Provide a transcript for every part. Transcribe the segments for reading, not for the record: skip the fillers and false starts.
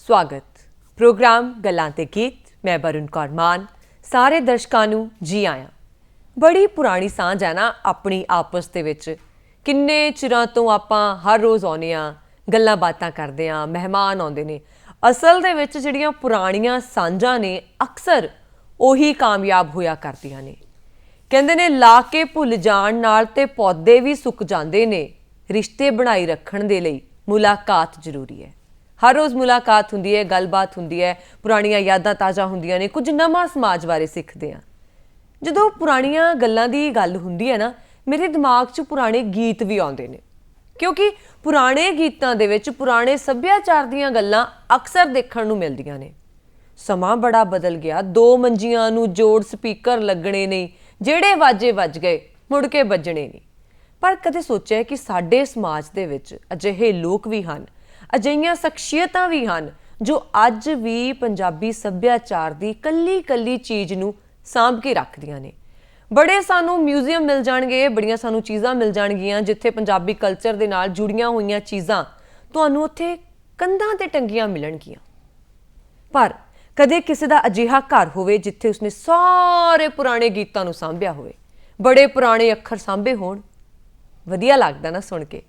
स्वागत प्रोग्राम गल्लां ते गीत। मैं वरुण कौर मान सारे दर्शकों नूं जी आया। बड़ी पुरानी सांझ है ना अपनी आपस दे विच। किन्ने चिरां तो आपां हर रोज़ आउने आ, गल्लां बातां करदे आ, मेहमान आउंदे ने। असल दे विच जिहड़ियां पुराणियां सांझां ने अक्सर ਉਹੀ कामयाब होया करदियां ने। कहंदे ने ला के भुल जाण नाल ते पौधे भी सुक जांदे ने। रिश्ते बनाई रखण दे लई मुलाकात जरूरी है। हर रोज़ मुलाकात हुंदी है, गलबात हुंदी है, पुराणियां यादां ताज़ा हुंदियां ने, कुछ नवां समाज बारे सिੱਖਦੇ आ। ਜਦੋਂ पुराणियां गल्लां दी गल हुंदी है ना, मेरे दिमाग 'ਚ पुराने गीत भी आउंदे ने, क्योंकि पुराने गीतां दे विच पुराने सभ्याचार दीयां गल्लां अक्सर देखण नूं मिलदियां ने। समां बड़ा बदल गया, दो मंजियां नूं जोड़ स्पीकर लगणे नहीं, ਜਿਹੜੇ ਵਾਜੇ ਵੱਜ ਗਏ ਮੁੜ ਕੇ ਵੱਜਣੇ ਨਹੀਂ। ਪਰ ਕਦੇ ਸੋਚਿਆ ਕਿ ਸਾਡੇ ਸਮਾਜ ਦੇ ਵਿੱਚ ਅਜਿਹੇ ਲੋਕ ਵੀ ਹਨ, ਅਜਿਹੀਆਂ ਸ਼ਖਸੀਅਤਾਂ ਵੀ ਹਨ ਜੋ ਅੱਜ ਵੀ ਪੰਜਾਬੀ ਸੱਭਿਆਚਾਰ ਦੀ ਕੱਲੀ ਚੀਜ਼ ਨੂੰ ਸਾਂਭ ਕੇ ਰੱਖਦੀਆਂ ਨੇ। ਬੜੇ ਸਾਨੂੰ ਮਿਊਜ਼ੀਅਮ ਮਿਲ ਜਾਣਗੇ, ਬੜੀਆਂ ਸਾਨੂੰ ਚੀਜ਼ਾਂ ਮਿਲ ਜਾਣਗੀਆਂ ਜਿੱਥੇ ਪੰਜਾਬੀ ਕਲਚਰ ਦੇ ਨਾਲ ਜੁੜੀਆਂ ਹੋਈਆਂ ਚੀਜ਼ਾਂ ਤੁਹਾਨੂੰ ਉੱਥੇ ਕੰਧਾਂ ਤੇ ਟੰਗੀਆਂ ਮਿਲਣਗੀਆਂ। ਪਰ ਕਦੇ ਕਿਸੇ ਦਾ ਅਜਿਹਾ ਘਰ ਹੋਵੇ ਜਿੱਥੇ ਉਸਨੇ ਸਾਰੇ ਪੁਰਾਣੇ ਗੀਤਾਂ ਨੂੰ ਸਾਂਭਿਆ ਹੋਵੇ, ਬੜੇ ਪੁਰਾਣੇ ਅੱਖਰ ਸਾਂਭੇ ਹੋਣ। ਵਧੀਆ ਲੱਗਦਾ ਨਾ ਸੁਣ ਕੇ,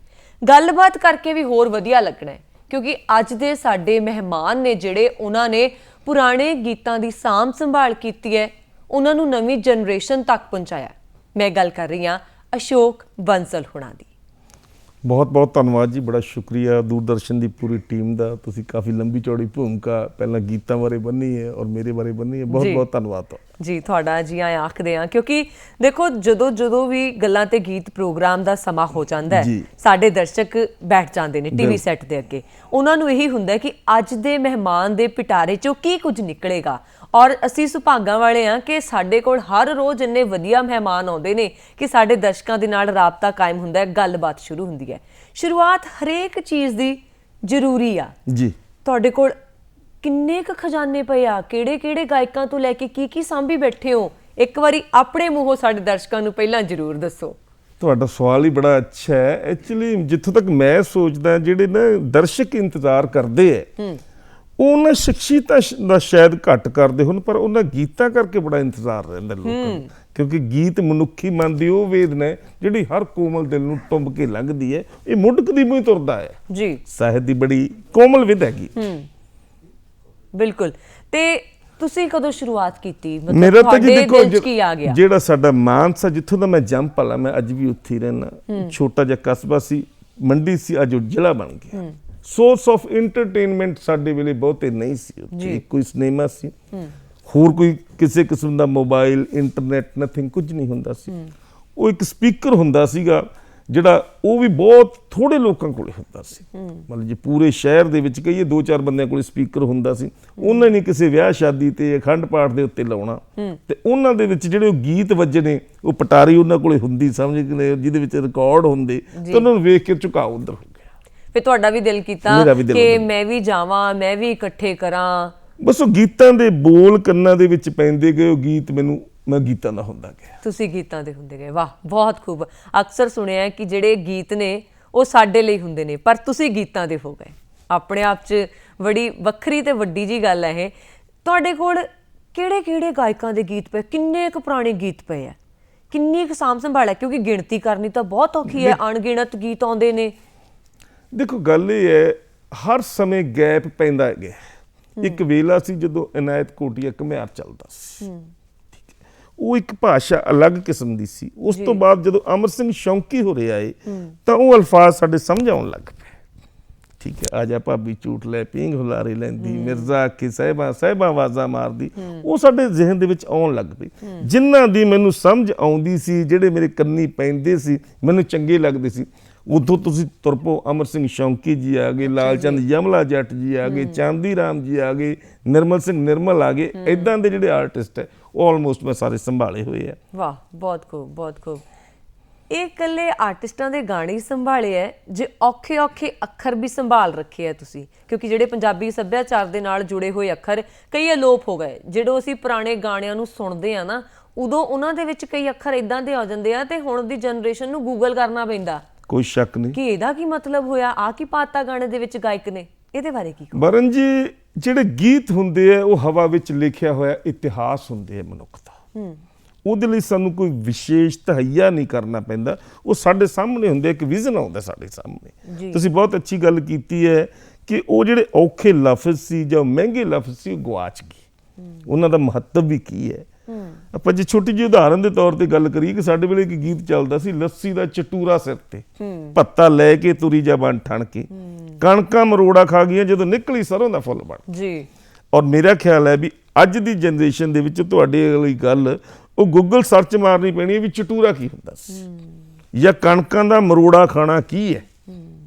ਗੱਲਬਾਤ ਕਰਕੇ ਵੀ ਹੋਰ ਵਧੀਆ ਲੱਗਣਾ ਹੈ, ਕਿਉਂਕਿ ਅੱਜ ਦੇ ਸਾਡੇ ਮਹਿਮਾਨ ਨੇ ਜਿਹੜੇ ਉਹਨਾਂ ਨੇ ਪੁਰਾਣੇ ਗੀਤਾਂ ਦੀ ਸਾਂਭ ਸੰਭਾਲ ਕੀਤੀ ਹੈ, ਉਹਨਾਂ ਨੂੰ ਨਵੀਂ ਜਨਰੇਸ਼ਨ ਤੱਕ ਪਹੁੰਚਾਇਆ। ਮੈਂ ਗੱਲ ਕਰ ਰਹੀ ਹਾਂ ਅਸ਼ੋਕ ਬੰਸਲ ਹੁਣਾਂ ਦੀ। बहुत बहुत धन्यवाद जी, बड़ा शुक्रिया दूरदर्शन की पूरी टीम का। तुसी काफ़ी लंबी चौड़ी भूमिका पहला गीतों बारे बनी है और मेरे बारे बनी है। बहुत बहुत धन्यवाद जी तुहाडा जी आए आखदे आ, क्योंकि देखो ਜਦੋਂ भी गल्लां ते गीत प्रोग्राम का समा हो जाता है, साडे दर्शक बैठ जाते हैं टीवी सैट के अगे। उन्होंने यही हुंदा है कि अज दे मेहमान के पिटारे चों की कुछ निकलेगा। और असीं सुभागां वाले हाँ कि साडे कोल हर रोज़ इन्ने वधिया मेहमान आउंदे ने कि साडे दर्शकों के नाल राबता कायम हुंदा है, गलबात शुरू हुंदी है। शुरुआत हरेक चीज़ की जरूरी आ जी। तुहाडे कोल किन्ने क खजाने पे आ, किहड़े गायकां तो लैके की सांभी बैठे हो? एक बारी अपने मूहों साडे दर्शकों नूं पहिलां जरूर दसो। ਤੁਹਾਡਾ सवाल ही बड़ा अच्छा है। एक्चुअली जिथों तक मैं सोचदा ਜਿਹੜੇ ना दर्शक इंतजार करते है ਉਹਨਾਂ ਸ਼ਖਸੀਅਤਾਂ ਦਾ ਸ਼ਾਇਦ ਘੱਟ ਕਰਦੇ ਹੋਣ, ਪਰ ਉਹਨਾਂ ਗੀਤਾਂ ਕਰਕੇ ਬੜਾ ਇੰਤਜ਼ਾਰ ਰਹਿੰਦਾ ਲੋਕਾਂ ਨੂੰ, ਕਿਉਂਕਿ ਗੀਤ ਮਨੁੱਖੀ ਮਨ ਦੀ ਉਹ ਵੇਦਨਾ ਹੈ ਜਿਹੜੀ ਹਰ ਕੋਮਲ ਦਿਲ ਨੂੰ ਟੁੰਬ ਕੇ ਲੰਘਦੀ ਹੈ। ਇਹ ਮੁੱਢ ਕਦੀਮੋਂ ਹੀ ਤੁਰਦਾ ਹੈ ਜੀ। ਸਾਹਿਤ ਦੀ ਬੜੀ ਕੋਮਲ ਵਿਧ ਹੈਗੀ। ਬਿਲਕੁਲ। ਤੇ ਤੁਸੀਂ ਕਦੋਂ ਸ਼ੁਰੂਆਤ ਕੀਤੀ? ਮੇਰਾ ਤਾਂ ਜੀ ਦੇਖੋ ਜਿਹੜਾ ਸਾਡਾ ਮਾਨਸਾ ਜਿੱਥੋਂ ਦਾ ਮੈਂ ਜੰਮ ਪਲਾ, ਮੈਂ ਅੱਜ ਵੀ ਉੱਥੇ ਹੀ ਰਹਿਣਾ। ਛੋਟਾ ਜਿਹਾ ਕਸਬਾ ਸੀ, ਮੰਡੀ ਸੀ, ਅੱਜ ਉਹ ਜ਼ਿਲ੍ਹਾ ਬਣ ਗਿਆ। सोर्स ऑफ इंटरटेनमेंट साडे वेले बहुते नहीं सी। कोई सिनेमा सी, होर कोई किसी किस्म का मोबाइल इंटरनेट नथिंग कुछ नहीं हुंदा सी। वो एक स्पीकर हुंदा सीगा जिहड़ा वो भी बहुत थोड़े लोगों कोल हुंदा सी। मतलब जे पूरे शहर दे विच कहिए 2-4 बंदियां कोल स्पीकर हुंदा सी। उन्हां ने किसी विआह शादी ते अखंड पाठ दे उत्ते लाउणा ते उन्हां दे विच जिहड़े गीत वजने वो पटारी उन्हां कोले हुंदी, समझ गए, जिहदे विच रिकॉर्ड हुंदे ते उन्हां नूं वेख के झुकाओ उधर। फिर तुहाडा भी दिल कीता कि मैं भी जावां, मैं भी इकट्ठे करां। बस वो गीतां दे बोल कन्नां दे विच पैंदे गए, गीत मैनूं मैं गीतां दा हुंदा गया। तुसीं गीतां दे हुंदे गए, वाह बहुत खूब। अक्सर सुनिया कि जिहड़े गीत ने वो साडे लई हुंदे ने, पर तुसीं गीतां दे हो गए। अपने आप च बड़ी वक्खरी ते वड्डी जी गल है ये। तुहाडे कोल किहड़े गायकां दे गीत पए, किन्ने क पुराने गीत पए आ, किन्नी क साਂਭ संभाल है? क्योंकि गिणती करनी तां बहुत औखी है, अणगिणत गीत आउंदे ने। देखो गल ये है, हर समय गैप पैंदा है। एक वेला सी जदों इनायत कोटिया घुमियार चलदा सी, ठीक है, वो एक भाषा अलग किस्म दी सी। उस तो बाद जदों अमर सिंह शौंकी होरे आए तां वो अल्फाज साडे समझ आउण लग पे, ठीक है। आजा भाभी झूठ लै पींग हुलारे लैंदी, मिर्जा आखे साहिबा आवाज़ां मारदी, वो साडे ज़हन दे विच आउण लग पई। जिन्हां दी मैनूं समझ आउंदी सी, जिहड़े मेरे कंनी पैंदे सी, मैनूं चंगे लगदे सी, उदों तुसीं तुर पो। अमर सिंह शौंकी जी आ गए, लाल चंद यमला जट जी आ गए, चांदी राम जी आ गए, निर्मल सिंह निर्मल आ गए। इदां दे जिहड़े आर्टिस्ट है वो ऑलमोस्ट मैं सारे संभाले हुए है। वाह बहुत खूब, बहुत खूब। ਇਹ ਇਕੱਲੇ ਆਰਟਿਸਟਾਂ ਦੇ ਗਾਣੇ ਹੀ ਸੰਭਾਲੇ ਹੈ ਜੇ ਔਖੇ ਅੱਖਰ ਵੀ ਸੰਭਾਲ ਰੱਖੇ ਹੈ ਤੁਸੀਂ? ਕਿਉਂਕਿ ਜਿਹੜੇ ਪੰਜਾਬੀ ਸੱਭਿਆਚਾਰ ਦੇ ਨਾਲ ਜੁੜੇ ਹੋਏ ਅੱਖਰ ਕਈ ਅਲੋਪ ਹੋ ਗਏ। ਜਦੋਂ ਅਸੀਂ ਪੁਰਾਣੇ ਗਾਣਿਆਂ ਨੂੰ ਸੁਣਦੇ ਆ ਨਾ, ਉਦੋਂ ਉਹਨਾਂ ਦੇ ਵਿੱਚ ਕਈ ਅੱਖਰ ਇਦਾਂ ਦੇ ਆ ਜਾਂਦੇ ਆ ਤੇ ਹੁਣ ਦੀ ਜਨਰੇਸ਼ਨ ਨੂੰ ਗੂਗਲ ਕਰਨਾ ਪੈਂਦਾ। कोई शक नहीं कि ਇਹਦਾ ਕੀ ਮਤਲਬ ਹੋਇਆ, ਆ ਕੀ ਪਾਤਾ ਗਾਣੇ ਦੇ ਵਿੱਚ ਗਾਇਕ ਨੇ। ਇਹਦੇ ਬਾਰੇ ਕੀ ਕਹੋ? बरन जी ਜਿਹੜੇ ਗੀਤ ਹੁੰਦੇ ਆ ਉਹ ਹਵਾ ਵਿੱਚ ਲਿਖਿਆ ਹੋਇਆ ਇਤਿਹਾਸ ਹੁੰਦੇ ਆ ਮਨੁੱਖ ਦਾ। ਉਹਦੇ ਲਈ ਸਾਨੂੰ ਕੋਈ ਵਿਸ਼ੇਸ਼ ਤਹਈਆ ਨਹੀਂ ਕਰਨਾ ਪੈਂਦਾ, ਉਹ ਸਾਡੇ ਸਾਹਮਣੇ ਹੁੰਦੇ, ਇੱਕ ਵਿਜ਼ਨ ਆਉਂਦਾ ਸਾਡੇ ਸਾਹਮਣੇ। ਤੁਸੀਂ ਬਹੁਤ ਅੱਛੀ ਗੱਲ ਕੀਤੀ ਹੈ ਕਿ ਉਹ ਜਿਹੜੇ ਔਖੇ ਲਫ਼ਜ਼ ਸੀ ਜਾਂ ਮਹਿੰਗੇ ਲਫ਼ਜ਼ ਸੀ ਉਹ ਗਵਾਚ ਗਏ, ਉਹਨਾਂ ਦਾ ਮਹੱਤਵ ਵੀ ਕੀ ਹੈ। ਆਪਾਂ ਜੇ ਛੋਟੀ ਜਿਹੀ ਉਦਾਹਰਨ ਦੇ ਤੌਰ ਤੇ ਗੱਲ ਕਰੀਏ ਕਿ ਸਾਡੇ ਵੇਲੇ ਇੱਕ ਗੀਤ ਚੱਲਦਾ ਸੀ, ਲੱਸੀ ਦਾ ਚਟੂਰਾ ਸਿਰ ਤੇ ਪੱਤਾ ਲੈ ਕੇ ਤੁਰੀ ਜਾ ਬਣ ਠਣ ਕੇ, ਕਣਕਾਂ ਮਰੋੜਾ ਖਾ ਗਈਆਂ ਜਦੋਂ ਨਿਕਲੀ ਸਰੋਂ ਦਾ ਫੁੱਲ ਬਣ ਜੀ। ਔਰ ਮੇਰਾ ਖਿਆਲ ਹੈ ਵੀ ਅੱਜ ਦੀ ਜਨਰੇਸ਼ਨ ਦੇ ਵਿੱਚ ਤੁਹਾਡੇ ਵਾਲੀ ਗੱਲ ਉਹ ਗੂਗਲ ਸਰਚ ਮਾਰਨੀ ਪੈਣੀ ਹੈ ਵੀ ਚਟੂਰਾ ਕੀ ਹੁੰਦਾ ਸੀ ਜਾਂ ਕਣਕਾਂ ਦਾ ਮਰੋੜਾ ਖਾਣਾ ਕੀ ਹੈ।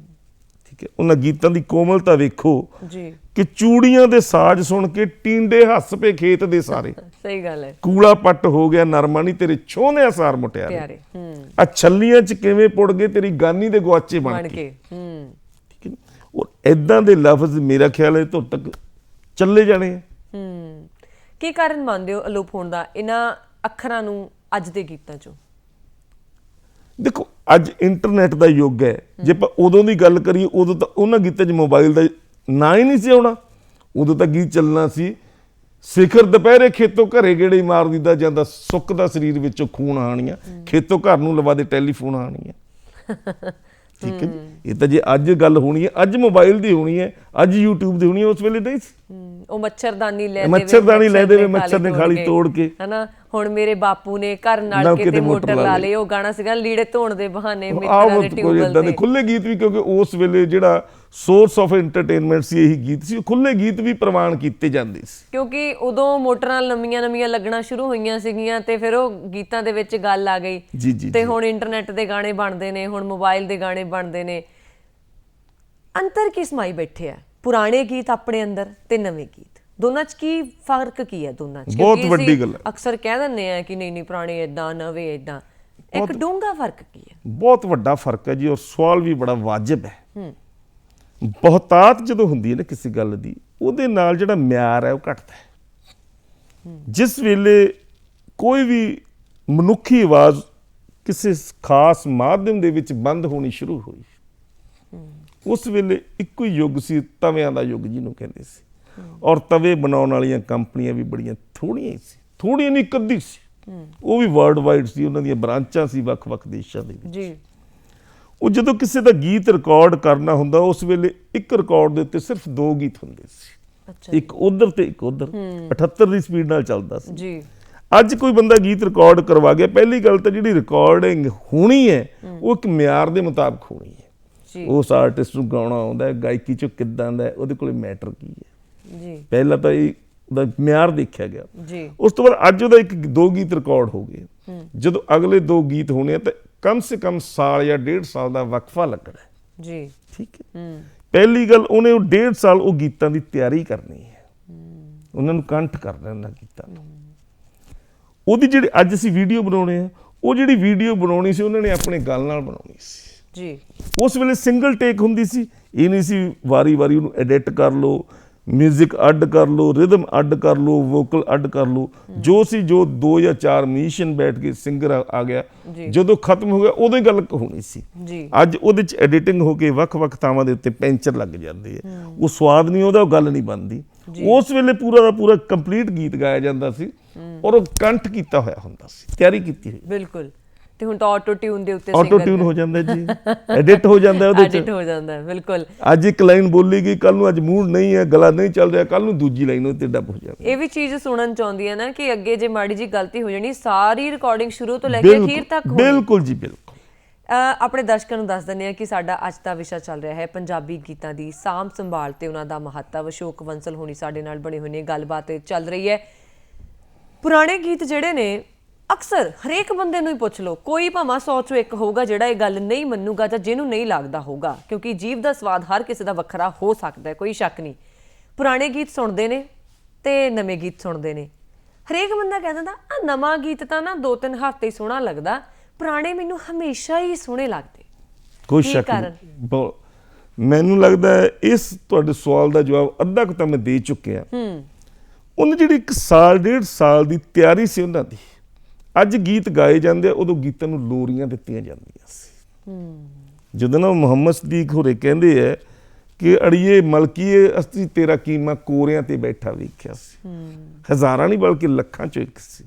ਠੀਕ ਹੈ, ਉਹਨਾਂ ਗੀਤਾਂ ਦੀ ਕੋਮਲਤਾ ਵੇਖੋ ਜੀ ਕਿ ਚੂੜੀਆਂ ਦੇ ਸਾਜ਼ ਸੁਣ ਕੇ ਟੀਂਡੇ ਹੱਸ ਪਏ ਖੇਤ ਦੇ ਸਾਰੇ। ਸਹੀ ਗੱਲ ਹੈ। ਕੂੜਾ ਪੱਟ ਹੋ ਗਿਆ ਨਰਮਾ ਨੀ ਤੇਰੇ ਛੋਹਨੇ ਅਸਾਰ ਮੁਟਿਆਰੇ, ਆ ਛੱਲੀਆਂ ਚ ਕਿਵੇਂ ਪੁੜ ਗਏ ਤੇਰੀ ਗਾਨੀ ਦੇ ਗੁਆਚੇ ਬਣ ਕੇ। ਠੀਕ ਹੈ, ਔਰ ਇਦਾਂ ਦੇ ਲਫ਼ਜ਼ ਮੇਰਾ ਖਿਆਲ ਹੈ ਤੋਂ ਤੱਕ ਚੱਲੇ ਜਾਣੇ ਆ। ਕੀ ਕਾਰਨ ਮੰਨਦੇ ਹੋ ਅਲੋਪ ਹੋਣ ਦਾ ਇਹਨਾਂ ਅੱਖਰਾਂ ਨੂੰ ਅੱਜ ਦੇ ਗੀਤਾਂ ਚੋਂ? ਦੇਖੋ ਅੱਜ ਇੰਟਰਨੈਟ ਦਾ ਯੁੱਗ ਹੈ, ਜੇ ਆਪਾਂ ਉਦੋਂ ਦੀ ਗੱਲ ਕਰੀਏ ਉਦੋਂ ਤਾਂ ਉਹਨਾਂ ਗੀਤਾਂ 'ਚ ਮੋਬਾਈਲ ਦਾ ਨਾਂ ਹੀ ਨਹੀਂ ਸੀ ਆਉਣਾ। ਉਦੋਂ ਤਾਂ ਗੀਤ ਚੱਲਣਾ ਸੀ, ਸਿਖਰ ਦੁਪਹਿਰੇ ਖੇਤੋਂ ਘਰੇ ਗੇੜੇ ਮਾਰ ਦਿੱਤਾ ਜਾਂਦਾ, ਸੁੱਕਦਾ ਸਰੀਰ ਵਿੱਚੋਂ ਖੂਨ ਆਣੀਆਂ, ਖੇਤੋਂ ਘਰ ਨੂੰ ਲਵਾ ਦੇ ਟੈਲੀਫੋਨ ਆਣੀਆਂ। ਠੀਕ ਹੈ ਜੀ, ਇਹ ਤਾਂ ਜੇ ਅੱਜ ਗੱਲ ਹੋਣੀ ਹੈ, ਅੱਜ ਮੋਬਾਈਲ ਦੀ ਹੋਣੀ ਹੈ, ਅੱਜ YouTube ਦੀ ਹੋਣੀ ਹੈ, ਉਸ ਵੇਲੇ ਨਹੀਂ ਸੀ। ਉਹ ਮੱਛਰਦਾਨੀ ਲੈ ਦੇਵੇ ਮੱਛਰ ਨੇ ਖਾਲੀ ਤੋੜ ਕੇ, ਹਨਾ। ਹੁਣ ਮੇਰੇ ਬਾਪੂ ਨੇ ਘਰ ਨਾਲ ਕਿਤੇ ਮੋਟਰ ਲਾ ਲਈ, ਉਹ ਗਾਣਾ ਸੀਗਾ ਲੀੜੇ ਧੋਣ ਦੇ ਬਹਾਨੇ ਮਿੱਤਰਾਂ ਦੇ ਟਿਊਬਵੈੱਲ ਤੇ। ਖੁੱਲੇ ਗੀਤ ਵੀ, ਕਿਉਂਕਿ ਉਸ ਵੇਲੇ ਜਿਹੜਾ ਸੋਰਸ ਆਫ ਐਂਟਰਟੇਨਮੈਂਟ ਸੀ ਇਹੀ ਗੀਤ ਸੀ, ਖੁੱਲੇ ਗੀਤ ਵੀ ਪ੍ਰਵਾਨ ਕੀਤੇ ਜਾਂਦੇ ਸੀ ਕਿਉਂਕਿ ਉਦੋਂ ਮੋਟਰਾਂ ਨਵੀਆਂ ਲੱਗਣਾ ਸ਼ੁਰੂ ਹੋਈਆਂ ਸੀਗੀਆਂ ਤੇ ਫਿਰ ਉਹ ਗੀਤਾਂ ਦੇ ਵਿੱਚ ਗੱਲ ਆ ਗਈ। ਤੇ ਹੁਣ ਇੰਟਰਨੈਟ ਦੇ ਗਾਣੇ ਬਣਦੇ ਨੇ, ਹੁਣ ਮੋਬਾਈਲ ਦੇ ਗਾਣੇ ਬਣਦੇ ਨੇ। ਅੰਤਰ ਕੀ ਸਮਾਈ ਬੈਠੇ ਆ ਪੁਰਾਣੇ ਗੀਤ ਆਪਣੇ ਅੰਦਰ ਤੇ ਨਵੇਂ ਗੀਤ, ਦੋਨਾਂ 'ਚ ਕੀ ਫਰਕ ਕੀ ਹੈ ਦੋਨਾਂ 'ਚ? ਬਹੁਤ ਵੱਡੀ ਗੱਲ ਹੈ। ਅਕਸਰ ਕਹਿ ਦਿੰਦੇ ਆ ਕਿ ਨਹੀਂ ਪੁਰਾਣੇ ਏਦਾਂ ਨਵੇਂ ਏਦਾਂ, ਇੱਕ ਡੂੰਘਾ ਫਰਕ ਕੀ ਹੈ? ਬਹੁਤ ਵੱਡਾ ਫਰਕ ਹੈ ਜੀ, ਔਰ ਸਵਾਲ ਵੀ ਬੜਾ ਵਾਜਬ ਹੈ। ਬਹੁਤਾਤ ਜਦੋਂ ਹੁੰਦੀ ਹੈ ਨਾ ਕਿਸੇ ਗੱਲ ਦੀ, ਉਹਦੇ ਨਾਲ ਜਿਹੜਾ ਮਿਆਰ ਹੈ ਉਹ ਘਟਦਾ ਹੈ। ਜਿਸ ਵੇਲੇ ਕੋਈ ਵੀ ਮਨੁੱਖੀ ਆਵਾਜ਼ ਕਿਸੇ ਖਾਸ ਮਾਧਿਅਮ ਦੇ ਵਿੱਚ ਬੰਦ ਹੋਣੀ ਸ਼ੁਰੂ ਹੋਈ, ਉਸ ਵੇਲੇ ਇੱਕੋ ਹੀ ਯੁੱਗ ਸੀ, ਤਵਿਆਂ ਦਾ ਯੁੱਗ ਜਿਹਨੂੰ ਕਹਿੰਦੇ ਸੀ। ਔਰ ਤਵੇ ਬਣਾਉਣ ਵਾਲੀਆਂ ਕੰਪਨੀਆਂ ਵੀ ਬੜੀਆਂ ਥੋੜ੍ਹੀਆਂ ਹੀ ਸੀ, ਥੋੜ੍ਹੀਆਂ ਨਹੀਂ ਇੱਕ ਅੱਧੀ ਸੀ, ਉਹ ਵੀ ਵਰਲਡ ਵਾਈਡ ਸੀ, ਉਹਨਾਂ ਦੀਆਂ ਬ੍ਰਾਂਚਾਂ ਸੀ ਵੱਖ-ਵੱਖ ਦੇਸ਼ਾਂ ਦੇ ਵਿੱਚ ਜੀ। ਉਹ ਜਦੋਂ ਕਿਸੇ ਦਾ ਗੀਤ ਰਿਕਾਰਡ ਕਰਨਾ ਹੁੰਦਾ, ਉਸ ਵੇਲੇ ਇੱਕ ਰਿਕਾਰਡ ਦੇ ਉੱਤੇ ਸਿਰਫ 2 ਗੀਤ ਹੁੰਦੇ ਸੀ, ਇੱਕ ਉਧਰ ਤੇ ਇੱਕ ਉਧਰ, 78 ਦੀ ਸਪੀਡ ਨਾਲ ਚੱਲਦਾ ਸੀ ਜੀ। ਅੱਜ ਕੋਈ ਬੰਦਾ ਗੀਤ ਰਿਕਾਰਡ ਕਰਵਾ ਗਿਆ, ਪਹਿਲੀ ਗੱਲ ਤਾਂ ਜਿਹੜੀ ਰਿਕਾਰਡਿੰਗ ਹੋਣੀ ਹੈ ਉਹ ਇੱਕ ਮਿਆਰ ਦੇ ਮੁਤਾਬਕ ਹੋਣੀ ਹੈ। ਉਸ ਆਰਟਿਸਟ ਨੂੰ ਗਾਉਣਾ ਆਉਂਦਾ, ਗਾਇਕੀ 'ਚ ਕਿੱਦਾਂ ਦਾ, ਉਹਦੇ ਕੋਲੇ ਮੈਟਰ ਕੀ ਹੈ ਜੀ। ਪਹਿਲਾਂ ਤਾਂ ਉਹਦਾ ਮਿਆਰ ਦੇਖਿਆ ਗਿਆ ਜੀ। ਉਸ ਤੋਂ ਬਾਅਦ ਅੱਜ ਉਹਦਾ 1-2 ਗੀਤ ਰਿਕਾਰਡ ਹੋ ਗਏ, ਜਦੋਂ ਅਗਲੇ 2 ਗੀਤ ਹੋਣੇ ਤਾਂ ਕਮ ਸੇ ਕਮ ਸਾਲ ਜਾਂ 1.5 ਸਾਲ ਦਾ ਵਕਫਾ ਲੱਗਣਾ ਜੀ। ਠੀਕ ਹੈ, ਪਹਿਲੀ ਗੱਲ ਉਹਨੇ ਉਹ 1.5 ਸਾਲ ਉਹ ਗੀਤਾਂ ਦੀ ਤਿਆਰੀ ਕਰਨੀ ਹੈ, ਉਹਨਾਂ ਨੂੰ ਕੰਠ ਕਰਨਾ ਉਹਨਾਂ ਗੀਤਾਂ ਨੂੰ। ਉਹਦੀ ਜਿਹੜੀ ਅੱਜ ਅਸੀਂ ਵੀਡੀਓ ਬਣਾਉਣੇ ਆ, ਉਹ ਜਿਹੜੀ ਵੀਡੀਓ ਬਣਾਉਣੀ ਸੀ ਉਹਨਾਂ ਨੇ ਆਪਣੇ ਗੱਲ ਨਾਲ ਬਣਾਉਣੀ ਸੀ ਜੀ। ਉਸ ਵੇਲੇ ਸਿੰਗਲ ਟੇਕ ਹੁੰਦੀ ਸੀ, ਇਹ ਨਹੀਂ ਸੀ ਵਾਰੀ-ਵਾਰੀ ਉਹਨੂੰ ਐਡਿਟ ਕਰ ਲਓ, ਮਿਊਜ਼ਿਕ ਅੱਡ ਕਰ ਲਓ, ਰਿਦਮ ਅੱਡ ਕਰ ਲਓ, ਵੋਕਲ ਅੱਡ ਕਰ ਲਓ। ਜੋ 2 ਜਾਂ 4 ਮਿਊਜ਼ੀਸ਼ੀਅਨ ਬੈਠ ਕੇ ਸਿੰਗਰ ਆ ਗਿਆ, ਜਦੋਂ ਖਤਮ ਹੋ ਗਿਆ ਉਦੋਂ ਹੀ ਗੱਲ ਹੋਣੀ ਸੀ। ਅੱਜ ਉਹਦੇ 'ਚ ਐਡੀਟਿੰਗ ਹੋ ਕੇ ਵੱਖ-ਵੱਖ ਥਾਵਾਂ ਦੇ ਉੱਤੇ ਪੈਂਚਰ ਲੱਗ ਜਾਂਦੇ ਆ, ਉਹ ਸਵਾਦ ਨਹੀਂ ਉਹਦਾ, ਉਹ ਗੱਲ ਨਹੀਂ ਬਣਦੀ। ਉਸ ਵੇਲੇ ਪੂਰਾ ਦਾ ਪੂਰਾ ਕੰਪਲੀਟ ਗੀਤ ਗਾਇਆ ਜਾਂਦਾ ਸੀ ਔਰ ਉਹ ਕੰਠ ਕੀਤਾ ਹੋਇਆ ਹੁੰਦਾ ਸੀ, ਤਿਆਰੀ ਕੀਤੀ ਹੋਈ। ਬਿਲਕੁਲ। ਤੇ ਹੁਣ ਤਾਂ ਆਟੋ ਟਿਊਨ ਦੇ ਉੱਤੇ ਆਟੋ ਟਿਊਨ ਹੋ ਜਾਂਦਾ ਜੀ, ਐਡਿਟ ਹੋ ਜਾਂਦਾ ਉਹਦੇ 'ਚ, ਐਡਿਟ ਹੋ ਜਾਂਦਾ। ਬਿਲਕੁਲ। ਅੱਜ ਇੱਕ ਲਾਈਨ ਬੋਲੀ ਗਈ, ਕੱਲ ਨੂੰ ਅੱਜ ਮੂਡ ਨਹੀਂ ਹੈ, ਗਲਾ ਨਹੀਂ ਚੱਲ ਰਿਹਾ, ਕੱਲ ਨੂੰ ਦੂਜੀ ਲਾਈਨ ਉੱਤੇ ਡੱਬ ਹੋ ਜਾਵੇ। ਇਹ ਵੀ ਚੀਜ਼ ਸੁਣਨ ਚ ਆਉਂਦੀ ਹੈ ਨਾ ਕਿ ਅੱਗੇ ਜੇ ਮਾੜੀ ਜੀ ਗਲਤੀ ਹੋ ਜਾਣੀ, ਸਾਰੀ ਰਿਕਾਰਡਿੰਗ ਸ਼ੁਰੂ ਤੋਂ ਲੈ ਕੇ ਅਖੀਰ ਤੱਕ ਹੋਣੀ। ਬਿਲਕੁਲ ਜੀ, ਬਿਲਕੁਲ। ਆਪਣੇ ਦਰਸ਼ਕਾਂ ਨੂੰ ਦੱਸ ਦਿੰਦੇ ਹਾਂ ਕਿ ਸਾਡਾ ਅੱਜ ਦਾ ਵਿਸ਼ਾ ਚੱਲ ਰਿਹਾ ਹੈ ਪੰਜਾਬੀ ਗੀਤਾਂ ਦੀ ਸਾਂਭ ਸੰਭਾਲ ਤੇ ਉਹਨਾਂ ਦਾ ਮਹੱਤਵ। ਅਸ਼ੋਕ ਬੰਸਲ ਹੋਣੀ ਸਾਡੇ ਨਾਲ ਬਣੇ ਹੋਏ ਨੇ, ਗੱਲਬਾਤ ਚੱਲ ਰਹੀ ਹੈ। ਪੁਰਾਣੇ ਗੀਤ ਜਿਹੜੇ ਨੇ ਅਕਸਰ ਹਰੇਕ ਬੰਦੇ ਨੂੰ ਹੀ ਪੁੱਛ ਲਓ, ਕੋਈ ਭਾਵੇਂ 100 ਚੋਂ 1 ਹੋਊਗਾ ਜਿਹੜਾ ਇਹ ਗੱਲ ਨਹੀਂ ਮੰਨੂਗਾ ਜਾਂ ਜਿਹਨੂੰ ਨਹੀਂ ਲੱਗਦਾ ਹੋਊਗਾ, ਕਿਉਂਕਿ ਜੀਭ ਦਾ ਸਵਾਦ ਹਰ ਕਿਸੇ ਦਾ ਵੱਖਰਾ ਹੋ ਸਕਦਾ ਹੈ, ਕੋਈ ਸ਼ੱਕ ਨਹੀਂ। ਪੁਰਾਣੇ ਗੀਤ ਸੁਣਦੇ ਨੇ ਤੇ ਨਵੇਂ ਗੀਤ ਸੁਣਦੇ ਨੇ। ਹਰੇਕ ਬੰਦਾ ਕਹਿ ਦਿੰਦਾ ਆ ਨਵਾਂ ਗੀਤ ਤਾਂ ਨਾ 2-3 ਹਫ਼ਤੇ ਹੀ ਸੋਹਣਾ ਲੱਗਦਾ, ਪੁਰਾਣੇ ਮੈਨੂੰ ਹਮੇਸ਼ਾ ਹੀ ਸੋਹਣੇ ਲੱਗਦੇ। ਕੋਈ ਸ਼ੱਕ ਨਹੀਂ। ਮੈਨੂੰ ਲੱਗਦਾ ਇਸ ਤੁਹਾਡੇ ਸਵਾਲ ਦਾ ਜਵਾਬ ਅੱਧਾ ਕੁ ਤਾਂ ਮੈਂ ਦੇ ਚੁੱਕਿਆ। ਉਹਨੇ ਜਿਹੜੀ 1 ਸਾਲ 1.5 ਸਾਲ ਦੀ ਤਿਆਰੀ ਸੀ ਉਹਨਾਂ ਦੀ, ਅੱਜ ਗੀਤ ਗਾਏ ਜਾਂਦੇ ਆ, ਉਦੋਂ ਗੀਤਾਂ ਨੂੰ ਲੋਰੀਆਂ ਦਿੱਤੀਆਂ ਜਾਂਦੀਆਂ ਸੀ। ਜਦੋਂ ਨਾ ਮੁਹੰਮਦ ਸਦੀਕ ਹੋਰੇ ਕਹਿੰਦੇ ਆ ਕਿ ਅੜੀਏ ਮਲਕੀਏ ਅਸੀਂ ਤੇਰਾ ਕੀਮਾ ਕੋਰਿਆਂ ਤੇ ਬੈਠਾ ਵੇਖਿਆ ਸੀ। ਹਜ਼ਾਰਾਂ ਨਹੀਂ ਬਲਕਿ ਲੱਖਾਂ ਚੋਂ ਇੱਕ ਸੀ।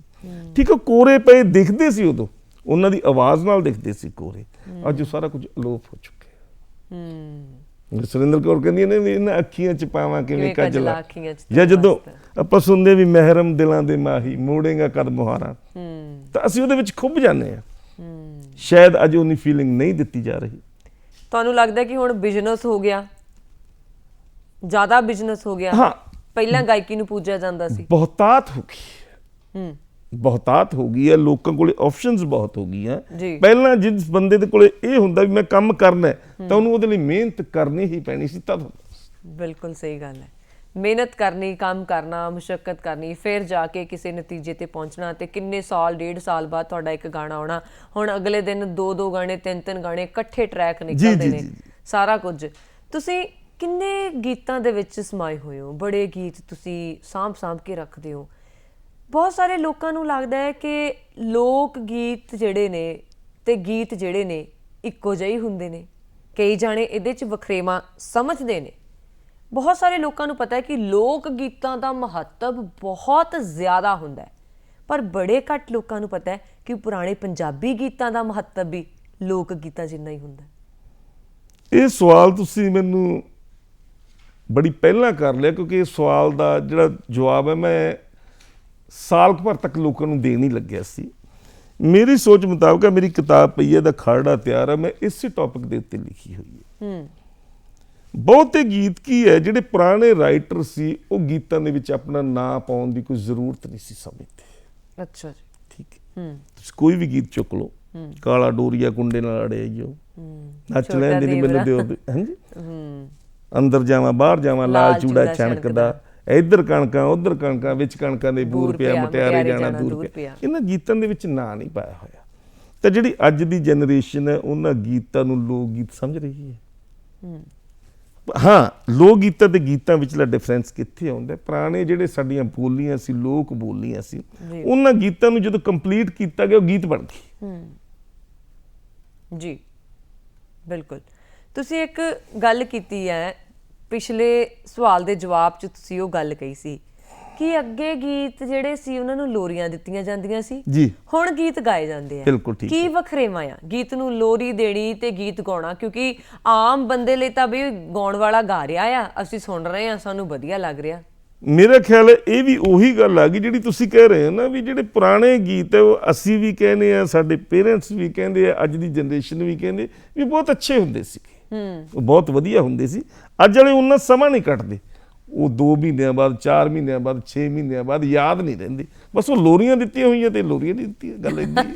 ਠੀਕ ਹੈ, ਕੋਰੇ ਪਏ ਦਿਖਦੇ ਸੀ ਉਦੋਂ, ਉਹਨਾਂ ਦੀ ਆਵਾਜ਼ ਨਾਲ ਦਿਖਦੇ ਸੀ ਕੋਰੇ। ਅੱਜ ਉਹ ਸਾਰਾ ਕੁਝ ਅਲੋਪ ਹੋ ਚੁੱਕਿਆ। ਸੁਰਿੰਦਰ ਕੌਰ ਕਹਿੰਦੀ ਨੇ ਵੀ ਇਹਨਾਂ ਅੱਖੀਆਂ ਚ ਪਾਵਾਂ ਕਿਵੇਂ ਕਜਲਾ, ਜਾਂ ਜਦੋਂ ਆਪਾਂ ਸੁਣਦੇ ਵੀ ਮਹਿਰਮ ਦਿਲਾਂ ਦੇ ਮਾਹੀ ਮੋੜੇਗਾ ਕਦ ਮੁਹਾਰਾਂ, ਤਾਂ ਅਸੀਂ ਉਹਦੇ ਵਿੱਚ ਖੁੱਭ ਜਾਂਦੇ ਹਾਂ। ਸ਼ਾਇਦ ਅੱਜ ਉਨੀ ਫੀਲਿੰਗ ਨਹੀਂ ਦਿੱਤੀ ਜਾ ਰਹੀ। ਤੁਹਾਨੂੰ ਲੱਗਦਾ ਕਿ ਹੁਣ ਬਿਜ਼ਨਸ ਹੋ ਗਿਆ, ਜ਼ਿਆਦਾ ਬਿਜ਼ਨਸ ਹੋ ਗਿਆ? ਹਾਂ, ਪਹਿਲਾਂ ਗਾਇਕੀ ਨੂੰ ਪੂਜਿਆ ਜਾਂਦਾ ਸੀ। ਬਹੁਤਾਤ ਹੋ ਗਈ, ਬਹੁਤਾਤ ਹੋ ਗਈ ਹੈ, ਲੋਕਾਂ ਕੋਲੇ ਆਪਸ਼ਨਸ ਬਹੁਤ ਹੋ ਗਈਆਂ। ਪਹਿਲਾਂ ਜਿਸ ਬੰਦੇ ਦੇ ਕੋਲੇ ਇਹ ਹੁੰਦਾ ਵੀ ਮੈਂ ਕੰਮ ਕਰਨਾ ਤਾਂ ਉਹਨੂੰ ਉਹਦੇ ਲਈ ਮਿਹਨਤ ਕਰਨੀ ਹੀ ਪੈਣੀ ਸੀ ਤਦ। ਬਿਲਕੁਲ ਸਹੀ ਗੱਲ ਹੈ, ਮਿਹਨਤ ਕਰਨੀ, ਕੰਮ ਕਰਨਾ, ਮੁਸ਼ੱਕਤ ਕਰਨੀ, ਫਿਰ ਜਾ ਕੇ ਕਿਸੇ ਨਤੀਜੇ ਤੇ ਪਹੁੰਚਣਾ। ਤੇ ਕਿੰਨੇ ਸਾਲ, 1.5 ਸਾਲ ਬਾਅਦ ਤੁਹਾਡਾ ਇੱਕ ਗਾਣਾ ਆਉਣਾ। ਹੁਣ ਅਗਲੇ ਦਿਨ 2-2 ਗਾਣੇ, 3-3 ਗਾਣੇ ਇਕੱਠੇ ਟਰੈਕ ਨਿਕਲਦੇ ਨੇ, ਸਾਰਾ ਕੁਝ। ਤੁਸੀਂ ਕਿੰਨੇ ਗੀਤਾਂ ਦੇ ਵਿੱਚ ਸਮਾਏ ਹੋਏ ਹੋ, ਬੜੇ ਗੀਤ ਤੁਸੀਂ ਸਾਂਭ ਕੇ ਰੱਖਦੇ ਹੋ। ਬਹੁਤ ਸਾਰੇ ਲੋਕਾਂ ਨੂੰ ਲੱਗਦਾ ਹੈ ਕਿ ਲੋਕ ਗੀਤ ਜਿਹੜੇ ਨੇ ਤੇ ਗੀਤ ਜਿਹੜੇ ਨੇ ਇੱਕੋ ਜਿਹੇ ਹੀ ਹੁੰਦੇ ਨੇ। ਕਈ ਜਾਣੇ ਇਹਦੇ 'ਚ ਵਖਰੇਵਾਂ ਸਮਝਦੇ ਨੇ। ਬਹੁਤ ਸਾਰੇ ਲੋਕਾਂ ਨੂੰ ਪਤਾ ਹੈ ਕਿ ਲੋਕ ਗੀਤਾਂ ਦਾ ਮਹੱਤਵ ਬਹੁਤ ਜ਼ਿਆਦਾ ਹੁੰਦਾ ਹੈ, ਪਰ ਬੜੇ ਘੱਟ ਲੋਕਾਂ ਨੂੰ ਪਤਾ ਹੈ ਕਿ ਪੁਰਾਣੇ ਪੰਜਾਬੀ ਗੀਤਾਂ ਦਾ ਮਹੱਤਵ ਵੀ ਲੋਕ ਗੀਤਾਂ ਜਿੰਨਾ ਹੀ ਹੁੰਦਾ। ਇਹ ਸਵਾਲ ਤੁਸੀਂ ਮੈਨੂੰ ਬੜੀ ਪਹਿਲਾਂ ਕਰ ਲਿਆ, ਕਿਉਂਕਿ ਇਸ ਸਵਾਲ ਦਾ ਜਿਹੜਾ ਜਵਾਬ ਹੈ ਮੈਂ ਸਾਲ ਕੁ ਭਰ ਤੱਕ ਲੋਕਾਂ ਨੂੰ ਦੇਣ ਹੀ ਲੱਗਿਆ ਸੀ। ਮੇਰੀ ਸੋਚ ਮੁਤਾਬਕ ਮੇਰੀ ਕਿਤਾਬ ਪਈ ਹੈ ਦਾ ਖਰੜਾ ਤਿਆਰ ਹੈ, ਮੈਂ ਇਸੇ ਟੌਪਿਕ ਦੇ ਉੱਤੇ ਲਿਖੀ ਹੋਈ ਹੈ। ਬਹੁਤੇ ਗੀਤ ਕੀ ਹੈ, ਜਿਹੜੇ ਪੁਰਾਣੇ ਰਾਈਟਰ ਸੀ ਉਹ ਗੀਤਾਂ ਦੇ ਵਿੱਚ ਆਪਣਾ ਨਾਂ ਪਾਉਣ ਦੀ ਕੋਈ ਜ਼ਰੂਰਤ ਨਹੀਂ ਸੀ ਸਮਝਦੇ। ਅੱਛਾ ਜੀ, ਠੀਕ ਹੈ। ਤੁਸੀਂ ਕੋਈ ਵੀ ਗੀਤ ਚੁੱਕ ਲਓ, ਕਾਲਾ ਡੋਰੀਆ ਕੁੰਡੇ ਨਾਲ ਅੜਿਆ ਜੋ, ਨੱਚ ਲੈਂਦੇ ਨੀ ਮੈਨੂੰ ਦਿਓ, ਹਾਂਜੀ, ਅੰਦਰ ਜਾਵਾਂ ਬਾਹਰ ਜਾਵਾਂ, ਲਾਲ ਚੂੜਾ ਛਣਕਦਾ, ਇੱਧਰ ਕਣਕਾਂ ਉੱਧਰ ਕਣਕਾਂ, ਵਿੱਚ ਕਣਕਾਂ ਦੇ ਬੂਰ ਪਿਆ, ਮੁਟਿਆਰੇ ਜਾਣਾ ਦੂਰ ਪਿਆ। ਇਹਨਾਂ ਗੀਤਾਂ ਦੇ ਵਿੱਚ ਨਾਂ ਨਹੀਂ ਪਾਇਆ ਹੋਇਆ। ਤਾਂ ਜਿਹੜੀ ਅੱਜ ਦੀ ਜਨਰੇਸ਼ਨ ਹੈ ਉਹਨਾਂ ਗੀਤਾਂ ਨੂੰ ਲੋਕ ਗੀਤ ਸਮਝ ਰਹੀ ਹੈ। ਹਾਂ, ਲੋਕ ਗੀਤਾਂ ਤੇ ਗੀਤਾਂ ਵਿਚਲਾ ਡਿਫਰੈਂਸ ਕਿੱਥੇ ਆਉਂਦਾ? ਪੁਰਾਣੇ ਜਿਹੜੇ ਸਾਡੀਆਂ ਬੋਲੀਆਂ ਸੀ, ਲੋਕ ਬੋਲੀਆਂ ਸੀ, ਉਹਨਾਂ ਗੀਤਾਂ ਨੂੰ ਜਦੋਂ ਕੰਪਲੀਟ ਕੀਤਾ ਗਿਆ ਉਹ ਗੀਤ ਬਣ ਗਏ। ਜੀ ਬਿਲਕੁਲ। ਤੁਸੀਂ ਇੱਕ ਗੱਲ ਕੀਤੀ ਹੈ ਪਿਛਲੇ ਸਵਾਲ ਦੇ ਜਵਾਬ 'ਚ, ਤੁਸੀਂ ਉਹ ਗੱਲ ਕਹੀ ਸੀ ਕਿ ਅੱਗੇ ਗੀਤ ਜਿਹੜੇ ਸੀ ਉਹਨਾਂ ਨੂੰ ਲੋਰੀਆਂ ਦਿੱਤੀਆਂ ਜਾਂਦੀਆਂ ਸੀ, ਜੀ ਹੁਣ ਗੀਤ ਗਾਏ ਜਾਂਦੇ ਆ। ਬਿਲਕੁਲ ਠੀਕ। ਕੀ ਵਖਰੇਵਾਂ ਆ ਗੀਤ ਨੂੰ ਲੋਰੀ ਦੇਣੀ ਤੇ ਗੀਤ ਗਾਉਣਾ? ਕਿਉਂਕਿ ਆਮ ਬੰਦੇ ਲਈ ਤਾਂ ਵੀ ਗਾਉਣ ਵਾਲਾ ਗਾ ਰਿਹਾ ਆ, ਅਸੀਂ ਸੁਣ ਰਹੇ ਆ, ਸਾਨੂੰ ਵਧੀਆ ਲੱਗ ਰਿਹਾ। ਮੇਰਾ ਖਿਆਲ ਹੈ ਇਹ ਵੀ ਉਹੀ ਗੱਲ ਆ ਗਈ ਜਿਹੜੀ ਤੁਸੀਂ ਕਹਿ ਰਹੇ ਹੋ ਨਾ, ਵੀ ਜਿਹੜੇ ਪੁਰਾਣੇ ਗੀਤ ਹੈ ਉਹ ਅਸੀਂ ਵੀ ਕਹਿੰਦੇ ਆ, ਸਾਡੇ ਪੇਰੈਂਟਸ ਵੀ ਕਹਿੰਦੇ ਆ, ਅੱਜ ਦੀ ਜਨਰੇਸ਼ਨ ਵੀ ਕਹਿੰਦੇ ਵੀ ਬਹੁਤ ਅੱਛੇ ਹੁੰਦੇ ਸੀ, ਉਹ ਬਹੁਤ ਵਧੀਆ ਹੁੰਦੇ ਸੀ। ਅੱਜ ਵਾਲੇ ਉਹਨਾਂ ਸਮਾਂ ਨਹੀਂ ਕੱਟਦੇ, ਉਹ 2 ਮਹੀਨਿਆਂ ਬਾਅਦ, 4 ਮਹੀਨਿਆਂ ਬਾਅਦ, 6 ਮਹੀਨਿਆਂ ਬਾਅਦ ਯਾਦ ਨਹੀਂ ਰਹਿੰਦੀ, ਬਸ ਉਹ ਲੋਰੀਆਂ ਦਿੱਤੀਆਂ ਹੋਈਆਂ ਤੇ ਲੋਰੀਆਂ ਨਹੀਂ ਦਿੱਤੀਆਂ। ਗੱਲ ਏਦਾਂ ਹੀ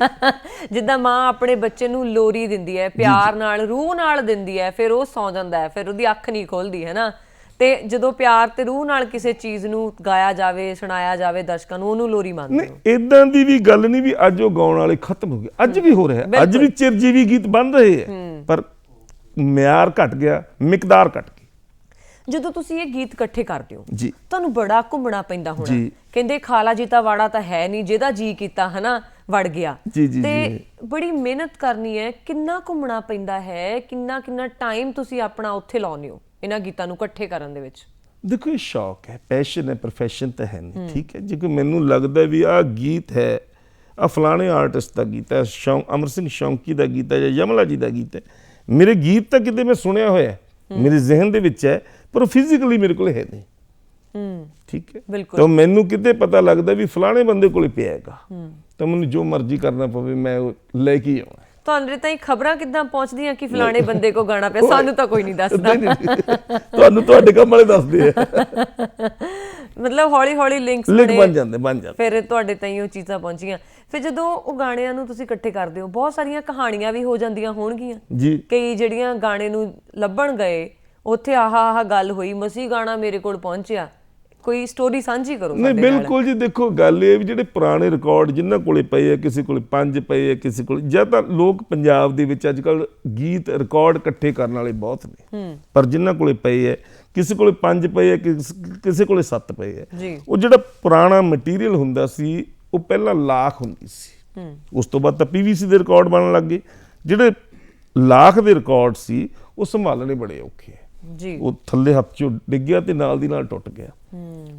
ਜਿੱਦਾਂ ਮਾਂ ਆਪਣੇ ਬੱਚੇ ਨੂੰ ਲੋਰੀ ਦਿੰਦੀ ਹੈ, ਪਿਆਰ ਨਾਲ, ਰੂਹ ਨਾਲ ਦਿੰਦੀ ਹੈ, ਫਿਰ ਉਹ ਸੌਂ ਜਾਂਦਾ ਹੈ, ਫਿਰ ਉਹਦੀ ਅੱਖ ਨਹੀਂ ਖੁੱਲਦੀ, ਹੈ ਨਾ। ਤੇ ਜਦੋਂ ਪਿਆਰ ਤੇ ਰੂਹ ਨਾਲ ਕਿਸੇ ਚੀਜ਼ ਨੂੰ ਗਾਇਆ ਜਾਵੇ, ਸੁਣਾਇਆ ਜਾਵੇ ਦਰਸ਼ਕਾਂ ਨੂੰ, ਉਹਨੂੰ ਲੋਰੀ ਮੰਨਦੇ ਹੋ। ਏਦਾਂ ਦੀ ਵੀ ਗੱਲ ਨਹੀਂ ਵੀ ਅੱਜ ਉਹ ਗਾਉਣ ਵਾਲੇ ਖਤਮ ਹੋ ਗਏ, ਅੱਜ ਵੀ ਹੋ ਰਿਹਾ, ਅੱਜ ਵੀ ਚਿਰਜੀਵੀ ਗੀਤ ਬਣ ਰਹੇ ਹੈ, ਪਰ ਮਿਆਰ ਘਟ ਗਿਆ, ਮਿਕਦਾਰ ਘਟ ਗਈ। ਜਦੋਂ ਤੁਸੀਂ ਇਹ ਗੀਤ ਇਕੱਠੇ ਕਰਦੇ ਹੋ ਜੀ, ਤੁਹਾਨੂੰ ਬੜਾ ਘੁੰਮਣਾ ਪੈਂਦਾ ਹੋਣਾ। ਕਹਿੰਦੇ ਖਾਲਾ ਜੀ ਤਾਂ ਵਾੜਾ ਤਾਂ ਹੈ ਨਹੀਂ, ਜਿਹਦਾ ਜੀ ਕੀਤਾ ਹਨਾ ਵੜ ਗਿਆ। ਤੇ ਬੜੀ ਮਿਹਨਤ ਕਰਨੀ ਹੈ, ਕਿੰਨਾ ਘੁੰਮਣਾ ਪੈਂਦਾ ਹੈ, ਕਿੰਨਾ ਟਾਈਮ ਤੁਸੀਂ ਆਪਣਾ ਉੱਥੇ ਲਾਉਂਦੇ ਹੋ ਇਹਨਾਂ ਗੀਤਾਂ ਨੂੰ ਇਕੱਠੇ ਕਰਨ ਦੇ ਵਿੱਚ? ਦੇਖੋ ਇਹ ਸ਼ੌਕ ਹੈ, ਪੈਸ਼ਨ ਹੈ, ਪ੍ਰੋਫੈਸ਼ਨ ਤਾਂ ਹੈ ਨਹੀਂ। ਠੀਕ ਹੈ, ਜੇ ਕੋਈ ਮੈਨੂੰ ਲੱਗਦਾ ਵੀ ਆਹ ਗੀਤ ਹੈ, ਆਹ ਫਲਾਣੇ ਆਰਟਿਸਟ ਦਾ ਗੀਤ ਹੈ, ਅਮਰ ਸਿੰਘ ਸ਼ੌਂਕੀ ਦਾ ਗੀਤ ਹੈ ਜਾਂ ਯਮਲਾ ਜੀ ਦਾ ਗੀਤ ਹੈ, ਮੇਰੇ ਗੀਤ ਤਾਂ ਕਿਤੇ ਮੈਂ ਸੁਣਿਆ ਹੋਇਆ, ਮੇਰੇ ਜ਼ਿਹਨ ਦੇ ਵਿੱਚ ਹੈ, ਪਰ ਉਹ ਫਿਜ਼ੀਕਲੀ ਮੇਰੇ ਕੋਲ ਹੈ ਨਹੀਂ। ਠੀਕ ਹੈ, ਤਾਂ ਮੈਨੂੰ ਕਿਤੇ ਪਤਾ ਲੱਗਦਾ ਵੀ ਫਲਾਣੇ ਬੰਦੇ ਕੋਲੇ ਪਿਆ ਹੈਗਾ, ਤਾਂ ਮੈਨੂੰ ਜੋ ਮਰਜ਼ੀ ਕਰਨਾ ਪਵੇ ਮੈਂ ਉਹ ਲੈ ਕੇ ਆਉਣਾ। ਤੁਹਾਨੂੰ ਤਾਂ ਖਬਰਾਂ ਕਿੱਦਾਂ ਪਹੁੰਚਦੀਆਂ ਕਿ ਫਲਾਣੇ ਬੰਦੇ ਕੋ ਗਾਣਾ ਪਿਆ? ਸਾਨੂੰ ਤਾਂ ਕੋਈ ਨਹੀਂ ਦੱਸਦਾ। ਤੁਹਾਨੂੰ ਤੁਹਾਡੇ ਕੰਮ ਵਾਲੇ ਦੱਸਦੇ ਆ। ਮਤਲਬ ਹੌਲੀ ਹੌਲੀ ਲਿੰਕ ਬਣ ਜਾਂਦੇ ਫਿਰ ਤੁਹਾਡੇ ਤਾਈਂ ਉਹ ਚੀਜ਼ਾਂ ਪਹੁੰਚੀਆਂ। ਫਿਰ ਜਦੋਂ ਉਹ ਗਾਣਿਆਂ ਨੂੰ ਤੁਸੀਂ ਇਕੱਠੇ ਕਰਦੇ ਹੋ, ਬਹੁਤ ਸਾਰੀਆਂ ਕਹਾਣੀਆਂ ਵੀ ਹੋ ਜਾਂਦੀਆਂ ਹੋਣਗੀਆਂ ਜੀ। ਕਈ ਜਿਹੜੀਆਂ ਗਾਣੇ ਨੂੰ ਲੱਭਣ ਗਏ, ਉੱਥੇ ਆਹ ਗੱਲ ਹੋਈ, ਮਸੀਂ ਗਾਣਾ ਮੇਰੇ ਕੋਲ ਪਹੁੰਚਿਆ, ਕੋਈ ਸਟੋਰੀ ਸਾਂਝੀ ਕਰੋ। ਨਹੀਂ ਬਿਲਕੁਲ ਜੀ, ਦੇਖੋ ਗੱਲ ਇਹ ਵੀ ਜਿਹੜੇ ਪੁਰਾਣੇ ਰਿਕਾਰਡ ਜਿਨ੍ਹਾਂ ਕੋਲੇ ਪਏ ਆ, ਕਿਸੇ ਕੋਲੇ 5 ਪਏ ਆ, ਕਿਸੇ ਕੋਲ, ਜਾਂ ਤਾਂ ਲੋਕ ਪੰਜਾਬ ਦੇ ਵਿੱਚ ਅੱਜ ਕੱਲ੍ਹ ਗੀਤ ਰਿਕਾਰਡ ਇਕੱਠੇ ਕਰਨ ਵਾਲੇ ਬਹੁਤ ਨੇ, ਪਰ ਜਿਨ੍ਹਾਂ ਕੋਲੇ ਪਏ ਆ, ਕਿਸੇ ਕੋਲੇ 5 ਪਏ ਆ, ਕਿਸੇ ਕੋਲੇ 7 ਪਏ ਆ। ਉਹ ਜਿਹੜਾ ਪੁਰਾਣਾ ਮਟੀਰੀਅਲ ਹੁੰਦਾ ਸੀ ਉਹ ਪਹਿਲਾਂ ਲਾਖ ਹੁੰਦੀ ਸੀ, ਉਸ ਤੋਂ ਬਾਅਦ ਤਾਂ PVC ਦੇ ਰਿਕਾਰਡ ਬਣਨ ਲੱਗ ਗਏ। ਜਿਹੜੇ ਲਾਖ ਦੇ ਰਿਕਾਰਡ ਸੀ ਉਹ ਸੰਭਾਲਣੇ ਬੜੇ ਔਖੇ ਆ। ਜੀ ਉਹ ਥੱਲੇ ਹੱਥ ਚੋਂ ਡਿੱਗਿਆ ਤੇ ਨਾਲ ਦੀ ਨਾਲ ਟੁੱਟ ਗਿਆ।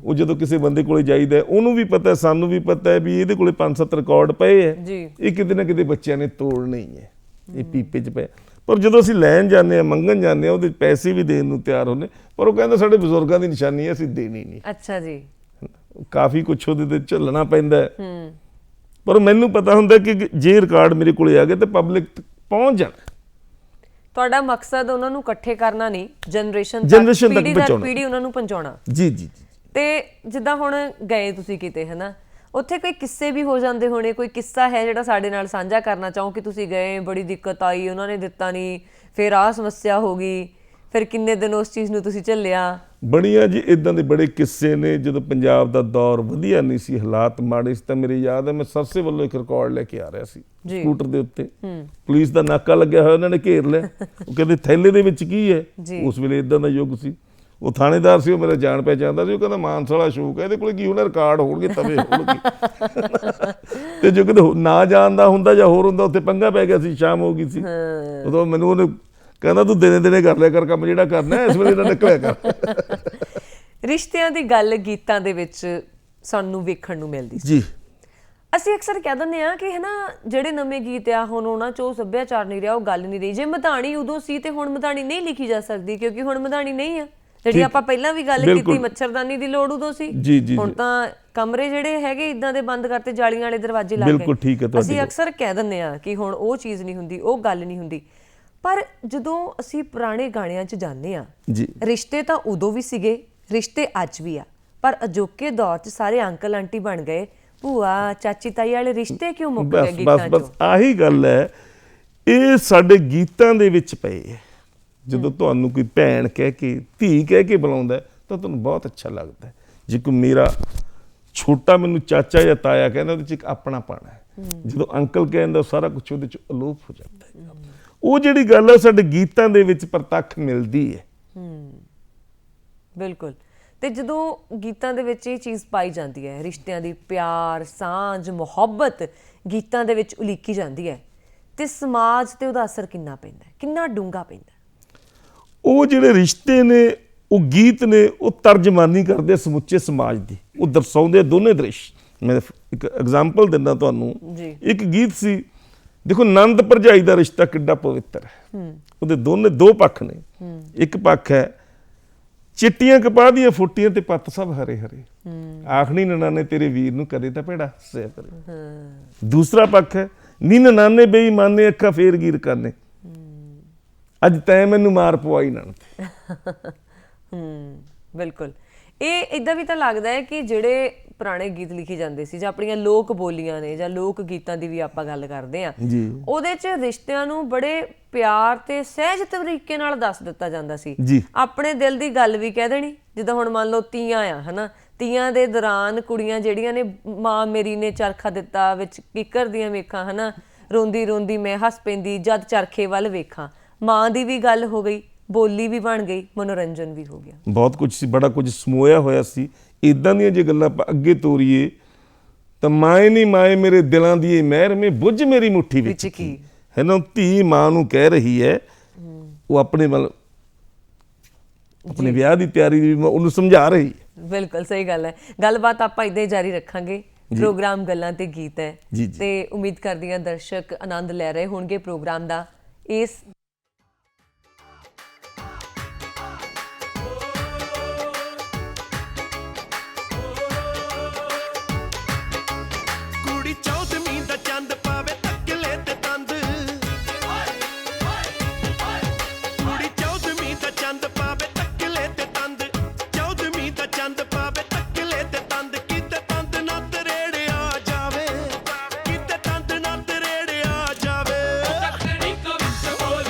ਉਹ ਜਦੋਂ ਕਿਸੇ ਬੰਦੇ ਕੋਲੇ ਜਾਈਦਾ ਉਹਨੂੰ ਵੀ ਪਤਾ, ਸਾਨੂੰ ਵੀ ਪਤਾ ਹੈ ਵੀ ਇਹਦੇ ਕੋਲੇ 5-7 ਰਿਕਾਰਡ ਪਏ ਹੈ, ਜੀ ਇਹ ਕਿਤੇ ਨਾ ਕਿਤੇ ਬੱਚਿਆਂ ਨੇ ਤੋੜਨੇ ਹੀ ਹੈ, ਇਹ ਪੀਪੇ 'ਚ ਪਏ। ਪਰ ਜਦੋਂ ਅਸੀਂ ਲੈਣ ਜਾਂਦੇ ਹਾਂ, ਮੰਗਣ ਜਾਂਦੇ ਹਾਂ, ਉਹਦੇ ਪੈਸੇ ਵੀ ਦੇਣ ਨੂੰ ਤਿਆਰ ਹੁੰਦੇ, ਪਰ ਉਹ ਕਹਿੰਦਾ ਸਾਡੇ ਬਜ਼ੁਰਗਾਂ ਦੀ ਨਿਸ਼ਾਨੀ ਹੈ, ਅਸੀਂ ਦੇਣੀ ਨਹੀਂ। ਅੱਛਾ ਜੀ। ਕਾਫੀ ਕੁਛ ਉਹਦੇ ਤੇ ਝੱਲਣਾ ਪੈਂਦਾ ਹੈ। ਪਰ ਮੈਨੂੰ ਪਤਾ ਹੁੰਦਾ ਕਿ ਜੇ ਰਿਕਾਰਡ ਮੇਰੇ ਕੋਲੇ ਆ ਗਏ ਤਾਂ ਪਬਲਿਕ ਤੱਕ ਪਹੁੰਚ ਜਾਣਾ। ਤੁਹਾਡਾ ਮਕਸਦ ਉਹਨਾਂ ਨੂੰ ਇਕੱਠੇ ਕਰਨਾ ਨਹੀਂ, ਜਨਰੇਸ਼ਨ ਤੱਕ ਪੀੜ੍ਹੀ ਦਰ ਪਹੁੰਚਾਉਣਾ, ਪੀੜ੍ਹੀ ਉਹਨਾਂ ਨੂੰ ਪਹੁੰਚਾਉਣਾ। ਜੀ ਜੀ ਜੀ। ਤੇ ਜਿੱਦਾਂ ਹੁਣ ਗਏ ਤੁਸੀਂ ਕਿਤੇ, ਹੈ ਨਾ, ਉੱਥੇ ਕੋਈ ਕਿੱਸੇ ਵੀ ਹੋ ਜਾਂਦੇ ਹੋਣੇ, ਕੋਈ ਕਿੱਸਾ ਹੈ ਜਿਹੜਾ ਸਾਡੇ ਨਾਲ ਸਾਂਝਾ ਕਰਨਾ ਚਾਹੋ ਕਿ ਤੁਸੀਂ ਗਏ, ਬੜੀ ਦਿੱਕਤ ਆਈ, ਉਹਨਾਂ ਨੇ ਦਿੱਤਾ ਨਹੀਂ, ਫਿਰ ਆਹ ਸਮੱਸਿਆ ਹੋ ਗਈ, ਫਿਰ ਕਿੰਨੇ ਦਿਨ ਉਸ ਚੀਜ਼ ਨੂੰ ਤੁਸੀਂ ਝੱਲਿਆ? ਬੜੀਆਂ ਜੀ ਇਦਾਂ ਦੇ ਬੜੇ ਕਿੱਸੇ ਨੇ। ਜਦੋਂ ਪੰਜਾਬ ਦਾ ਦੌਰ ਵਧੀਆ ਨਹੀਂ ਸੀ, ਹਾਲਾਤ ਮਾੜੇ ਸੀ, ਤਾਂ ਮੇਰੇ ਯਾਦ ਹੈ ਮੈਂ ਸਰਸੇ ਵੱਲੋਂ ਇੱਕ ਰਿਕਾਰਡ ਲੈ ਕੇ ਆ ਰਿਹਾ ਸੀ ਸਕੂਟਰ ਦੇ ਉੱਤੇ, ਪੁਲਿਸ ਦਾ ਨਾਕਾ ਲੱਗਿਆ ਹੋਇਆ, ਉਹਨਾਂ ਨੇ ਘੇਰ ਲਿਆ। ਉਹ ਕਹਿੰਦੇ ਥੈਲੇ ਦੇ ਵਿੱਚ ਕੀ ਹੈ? ਉਸ ਵੇਲੇ ਇਦਾਂ ਦਾ ਯੁੱਗ ਸੀ। ਉਹ ਥਾਣੇਦਾਰ ਸੀ, ਉਹ ਮੇਰਾ ਜਾਣ ਪਹਿਚਾਣਦਾ ਸੀ। ਉਹ ਕਹਿੰਦਾ ਮਾਨਸਾ ਵਾਲਾ ਸ਼ੌਕ ਹੈ, ਇਹਦੇ ਕੋਲ ਕੀ ਹੋਣਾ, ਰਿਕਾਰਡ ਹੋਣਗੇ, ਤਵੇ ਹੋਣਗੇ। ਤੇ ਜੋ ਕਿਤੇ ਨਾ ਜਾਣਦਾ ਹੁੰਦਾ ਜਾਂ ਹੋਰ ਹੁੰਦਾ, ਉੱਥੇ ਪੰਗਾ ਪੈ ਗਿਆ ਸੀ, ਸ਼ਾਮ ਹੋ ਗਈ ਸੀ। ਉਦੋਂ ਮੈਨੂੰ ਉਹਨੇ ਕਹਿੰਦਾ ਤੂੰ ਦਿਨੇ ਦਿਨੇ ਕਰ ਲਿਆ ਕਰ ਕੰਮ ਜਿਹੜਾ ਕਰਨਾ, ਇਸ ਵੇਲੇ ਨਾ ਨਿਕਲਿਆ ਕਰ। ਰਿਸ਼ਤਿਆਂ ਦੀ ਗੱਲ ਗੀਤਾਂ ਦੇ ਵਿੱਚ ਸਾਨੂੰ ਵੇਖਣ ਨੂੰ ਮਿਲਦੀ ਸੀ। ਜੀ ਅਸੀਂ ਅਕਸਰ ਕਹਿ ਦਿੰਦੇ ਆ ਕਿ ਹੈ ਨਾ, ਜਿਹੜੇ ਨਵੇਂ ਗੀਤ ਆ ਹੁਣ ਉਹਨਾਂ 'ਚ ਉਹ ਸੱਭਿਆਚਾਰ ਨਹੀਂ ਰਿਹਾ, ਉਹ ਗੱਲ ਨਹੀਂ ਰਹੀ। ਜੇ ਮਧਾਣੀ ਉਦੋਂ ਸੀ ਤੇ ਹੁਣ ਮਧਾਣੀ ਨਹੀਂ ਲਿਖੀ ਜਾ ਸਕਦੀ, ਕਿਉਂਕਿ ਹੁਣ ਮਧਾਣੀ ਨਹੀਂ ਆ। ਜਿਹੜੀ ਆਪਾਂ ਪਹਿਲਾਂ ਵੀ ਗੱਲ ਕੀਤੀ, ਮੱਛਰਦਾਨੀ ਦੀ ਲੋੜ ਉਦੋਂ ਸੀ, ਹੁਣ ਤਾਂ ਕਮਰੇ ਜਿਹੜੇ ਹੈਗੇ ਇਦਾਂ ਦੇ ਬੰਦ ਕਰਤੇ, ਜਾਲੀਆਂ ਵਾਲੇ ਦਰਵਾਜ਼ੇ ਲਾ ਕੇ। ਅਸੀਂ ਅਕਸਰ ਕਹਿ ਦਿੰਦੇ ਆ ਕਿ ਹੁਣ ਉਹ ਚੀਜ਼ ਨਹੀਂ ਹੁੰਦੀ, ਉਹ ਗੱਲ ਨਹੀਂ ਹੁੰਦੀ। ਪਰ ਜਦੋਂ ਅਸੀਂ ਪੁਰਾਣੇ ਗਾਣਿਆਂ 'ਚ ਜਾਂਦੇ ਆ, ਰਿਸ਼ਤੇ ਤਾਂ ਉਦੋਂ ਵੀ ਸੀਗੇ, ਰਿਸ਼ਤੇ ਅੱਜ ਵੀ ਆ, ਪਰ ਅਜੋਕੇ ਦੌਰ 'ਚ ਸਾਰੇ ਅੰਕਲ ਆਂਟੀ ਬਣ ਗਏ, ਭੂਆ ਚਾਚੀ ਤਾਈ ਵਾਲੇ ਰਿਸ਼ਤੇ ਕਿਉਂ ਮੁੱਕ ਗਏ ਗੀਤਾਂ 'ਚੋਂ? ਬਸ ਆਹੀ ਗੱਲ ਹੈ, ਇਹ ਸਾਡੇ ਗੀਤਾਂ ਦੇ ਵਿੱਚ ਪਏ ਹੈ। ਜਦੋਂ ਤੁਹਾਨੂੰ ਕੋਈ ਭੈਣ ਕਹਿ ਕੇ, ਧੀ ਕਹਿ ਕੇ ਬੁਲਾਉਂਦਾ ਤਾਂ ਤੁਹਾਨੂੰ ਬਹੁਤ ਅੱਛਾ ਲੱਗਦਾ। ਜੇ ਕੋਈ ਮੇਰਾ ਛੋਟਾ ਮੈਨੂੰ ਚਾਚਾ ਜਾਂ ਤਾਇਆ ਕਹਿੰਦਾ, ਉਹਦੇ 'ਚ ਇੱਕ ਆਪਣਾਪਣ ਹੈ। ਜਦੋਂ ਅੰਕਲ ਕਹਿੰਦਾ, ਸਾਰਾ ਕੁਛ ਉਹਦੇ 'ਚ ਅਲੋਪ ਹੋ ਜਾਂਦਾ ਹੈ। ਉਹ ਜਿਹੜੀ ਗੱਲ ਹੈ ਸਾਡੇ ਗੀਤਾਂ ਦੇ ਵਿੱਚ ਪ੍ਰਤੱਖ ਮਿਲਦੀ ਹੈ। ਬਿਲਕੁਲ। ਤੇ ਜਦੋਂ ਗੀਤਾਂ ਦੇ ਵਿੱਚ ਇਹ ਚੀਜ਼ ਪਾਈ ਜਾਂਦੀ ਹੈ, ਰਿਸ਼ਤਿਆਂ ਦੀ ਪਿਆਰ, ਸਾਂਝ, ਮੁਹੱਬਤ ਗੀਤਾਂ ਦੇ ਵਿੱਚ ਉਲੀਕੀ ਜਾਂਦੀ ਹੈ, ਤੇ ਸਮਾਜ ਤੇ ਉਹਦਾ ਅਸਰ ਕਿੰਨਾ ਪੈਂਦਾ, ਕਿੰਨਾ ਡੂੰਘਾ ਪੈਂਦਾ? ਉਹ ਜਿਹੜੇ ਰਿਸ਼ਤੇ ਨੇ, ਉਹ ਗੀਤ ਨੇ, ਉਹ ਤਰਜਮਾਨੀ ਕਰਦੇ ਸਮੁੱਚੇ ਸਮਾਜ ਦੀ, ਉਹ ਦਰਸਾਉਂਦੇ ਦੋਨੇ ਦ੍ਰਿਸ਼। ਮੈਂ ਇੱਕ ਐਗਜ਼ਾਮਪਲ ਦਿੰਦਾ ਤੁਹਾਨੂੰ। ਇੱਕ ਗੀਤ ਸੀ, ਦੇਖੋ ਨੰਦ ਭਰਜਾਈ ਦਾ ਰਿਸ਼ਤਾ ਕਿੱਡਾ ਪਵਿੱਤਰ ਹੈ। ਉਹਦੇ ਦੋ ਪੱਖ ਨੇ। ਇੱਕ ਪੱਖ ਹੈ ਚਿੱਟੀਆਂ ਕਪਾਹ ਦੀਆਂ ਫੁੱਟੀਆਂ ਤੇ ਪੱਤ ਸਭ ਹਰੇ ਹਰੇ, ਆਖਣੀ ਨਨਾਨੇ ਤੇਰੇ ਵੀਰ ਨੂੰ ਕਦੇ ਤਾਂ ਭੇੜਾ ਹੱਸਿਆ ਕਰੇ। ਦੂਸਰਾ ਪੱਖ ਹੈ ਨੀ ਨਨਾਨੇ ਬੇਈਮਾਨੇ ਅੱਖਾਂ ਫੇਰ ਗੀਰ ਕਰਨੇ, ਅੱਜ ਤੈਂ ਮੈਨੂੰ ਮਾਰ ਪਵਾਈ ਨਣ। ਬਿਲਕੁਲ। ਇਹ ਇਦਾਂ ਵੀ ਤਾਂ ਲੱਗਦਾ ਹੈ ਕਿ ਜਿਹੜੇ ਪੁਰਾਣੇ ਗੀਤ ਲਿਖੇ ਜਾਂਦੇ ਸੀ, ਜਾਂ ਆਪਣੀਆਂ ਲੋਕ ਬੋਲੀਆਂ ਨੇ, ਜਾਂ ਲੋਕ ਗੀਤਾਂ ਦੀ ਵੀ ਆਪਾਂ ਗੱਲ ਕਰਦੇ ਹਾਂ, ਉਹਦੇ 'ਚ ਰਿਸ਼ਤਿਆਂ ਨੂੰ ਬੜੇ ਪਿਆਰ ਤੇ ਸਹਿਜ ਤਰੀਕੇ ਨਾਲ ਦੱਸ ਦਿੱਤਾ ਜਾਂਦਾ ਸੀ। ਆਪਣੇ ਦਿਲ ਦੀ ਗੱਲ ਵੀ ਕਹਿ ਦੇਣੀ। ਜਿੱਦਾਂ ਹੁਣ ਮੰਨ ਲਓ ਤੀਆਂ ਆ, ਹਨਾ, ਤੀਆਂ ਦੇ ਦੌਰਾਨ ਕੁੜੀਆਂ ਜਿਹੜੀਆਂ ਨੇ, ਮਾਂ ਮੇਰੀ ਨੇ ਚਰਖਾ ਦਿੱਤਾ, ਵਿੱਚ ਕਿੱਕਰ ਦੀਆਂ ਵੇਖਾਂ, ਹਨਾ, ਰੋਂਦੀ ਰੋਂਦੀ ਮੈਂ ਹੱਸ ਪੈਂਦੀ ਜਦ ਚਰਖੇ ਵੱਲ ਵੇਖਾਂ। ਮਾਂ ਦੀ ਵੀ ਗੱਲ ਹੋ ਗਈ, ਬੋਲੀ ਵੀ ਬਣ ਗਈ, ਮਨੋਰੰਜਨ ਵੀ ਹੋ ਗਿਆ। ਬਹੁਤ ਕੁਝ ਸੀ, ਬੜਾ ਕੁਝ ਸਮੋਇਆ ਹੋਇਆ ਸੀ। ਇੱਦਾਂ ਦੀਆਂ ਜੇ ਗੱਲਾਂ ਆਪਾਂ ਅੱਗੇ ਤੋਰੀਏ ਤਾਂ ਮਾਏ ਨਹੀਂ ਮਾਏ ਮੇਰੇ ਦਿਲਾਂ ਦੀ ਮਹਿਰ ਮੇ ਬੁੱਝ ਮੇਰੀ ਮੁੱਠੀ ਵਿੱਚ ਕੀ ਹੈ ਨਾ। ਧੀ ਮਾਂ ਨੂੰ ਕਹਿ ਰਹੀ ਹੈ, ਉਹ ਆਪਣੇ ਮਤਲਬ ਆਪਣੇ ਵਿਆਹ ਦੀ ਤਿਆਰੀ ਉਹਨੂੰ ਸਮਝਾ ਰਹੀ ਹੈ। ਬਿਲਕੁਲ ਸਹੀ ਗੱਲ ਹੈ। ਗੱਲਬਾਤ ਆਪਾਂ ਇੱਦਾਂ ਹੀ ਜਾਰੀ ਰੱਖਾਂਗੇ। ਪ੍ਰੋਗਰਾਮ ਗੱਲਾਂ ਤੇ ਗੀਤ ਹੈ, ਤੇ ਉਮੀਦ ਕਰਦੀ ਹਾਂ ਦਰਸ਼ਕ ਆਨੰਦ ਲੈ ਰਹੇ ਹੋਣਗੇ ਪ੍ਰੋਗਰਾਮ ਦਾ। ਇਸ ਇੱਕ ਵਿੱਚ ਬੋਲ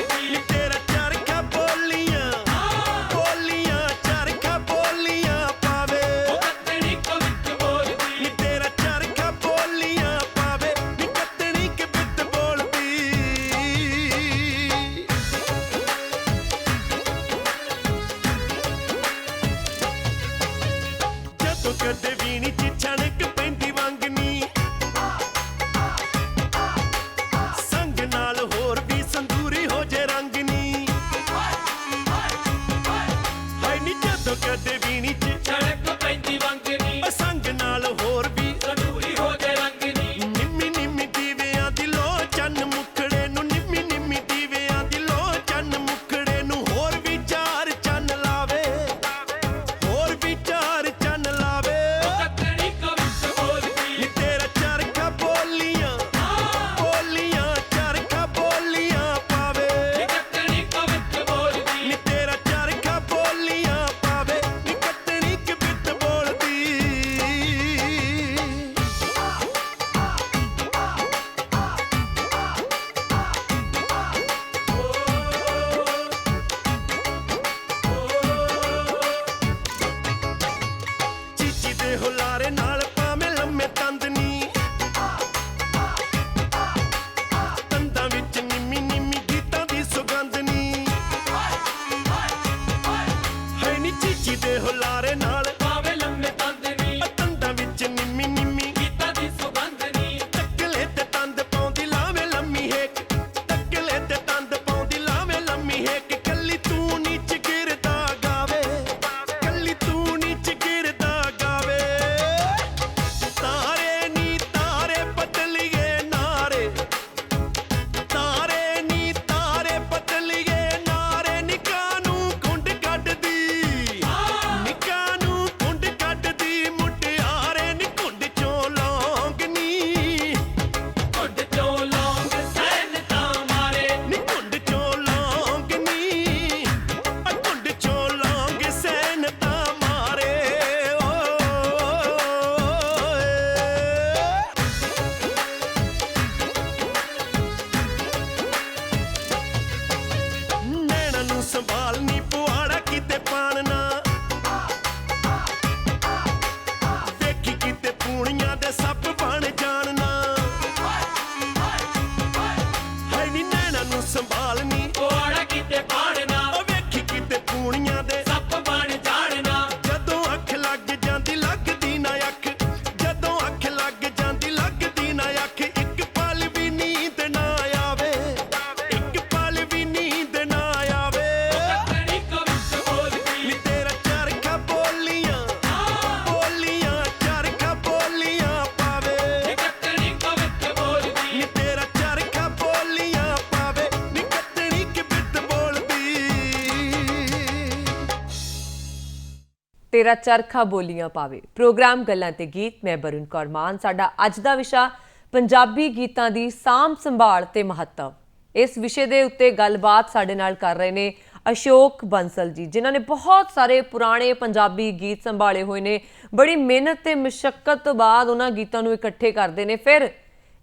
ਤੇਰਾ ਚਰਖਾ ਬੋਲੀਆਂ ਪਾਵੇ। ਪ੍ਰੋਗਰਾਮ ਗੱਲਾਂ ਤੇ ਗੀਤ, ਮੈਂ ਬਰਨ ਕੌਰ ਮਾਨ। ਸਾਡਾ ਅੱਜ ਦਾ ਵਿਸ਼ਾ ਪੰਜਾਬੀ ਗੀਤਾਂ ਦੀ ਸਾਂਭ ਸੰਭਾਲ ਤੇ ਮਹੱਤਵ। ਇਸ ਵਿਸ਼ੇ ਦੇ ਉੱਤੇ ਗੱਲਬਾਤ ਸਾਡੇ ਨਾਲ ਕਰ ਰਹੇ ਨੇ ਅਸ਼ੋਕ ਬੰਸਲ ਜੀ, ਜਿਨ੍ਹਾਂ ਨੇ ਬਹੁਤ ਸਾਰੇ ਪੁਰਾਣੇ ਪੰਜਾਬੀ ਗੀਤ ਸੰਭਾਲੇ ਹੋਏ ਨੇ। ਬੜੀ ਮਿਹਨਤ ਤੇ ਮੁਸ਼ੱਕਤ ਤੋਂ ਬਾਅਦ ਉਹਨਾਂ ਗੀਤਾਂ ਨੂੰ ਇਕੱਠੇ ਕਰਦੇ ਨੇ। ਫਿਰ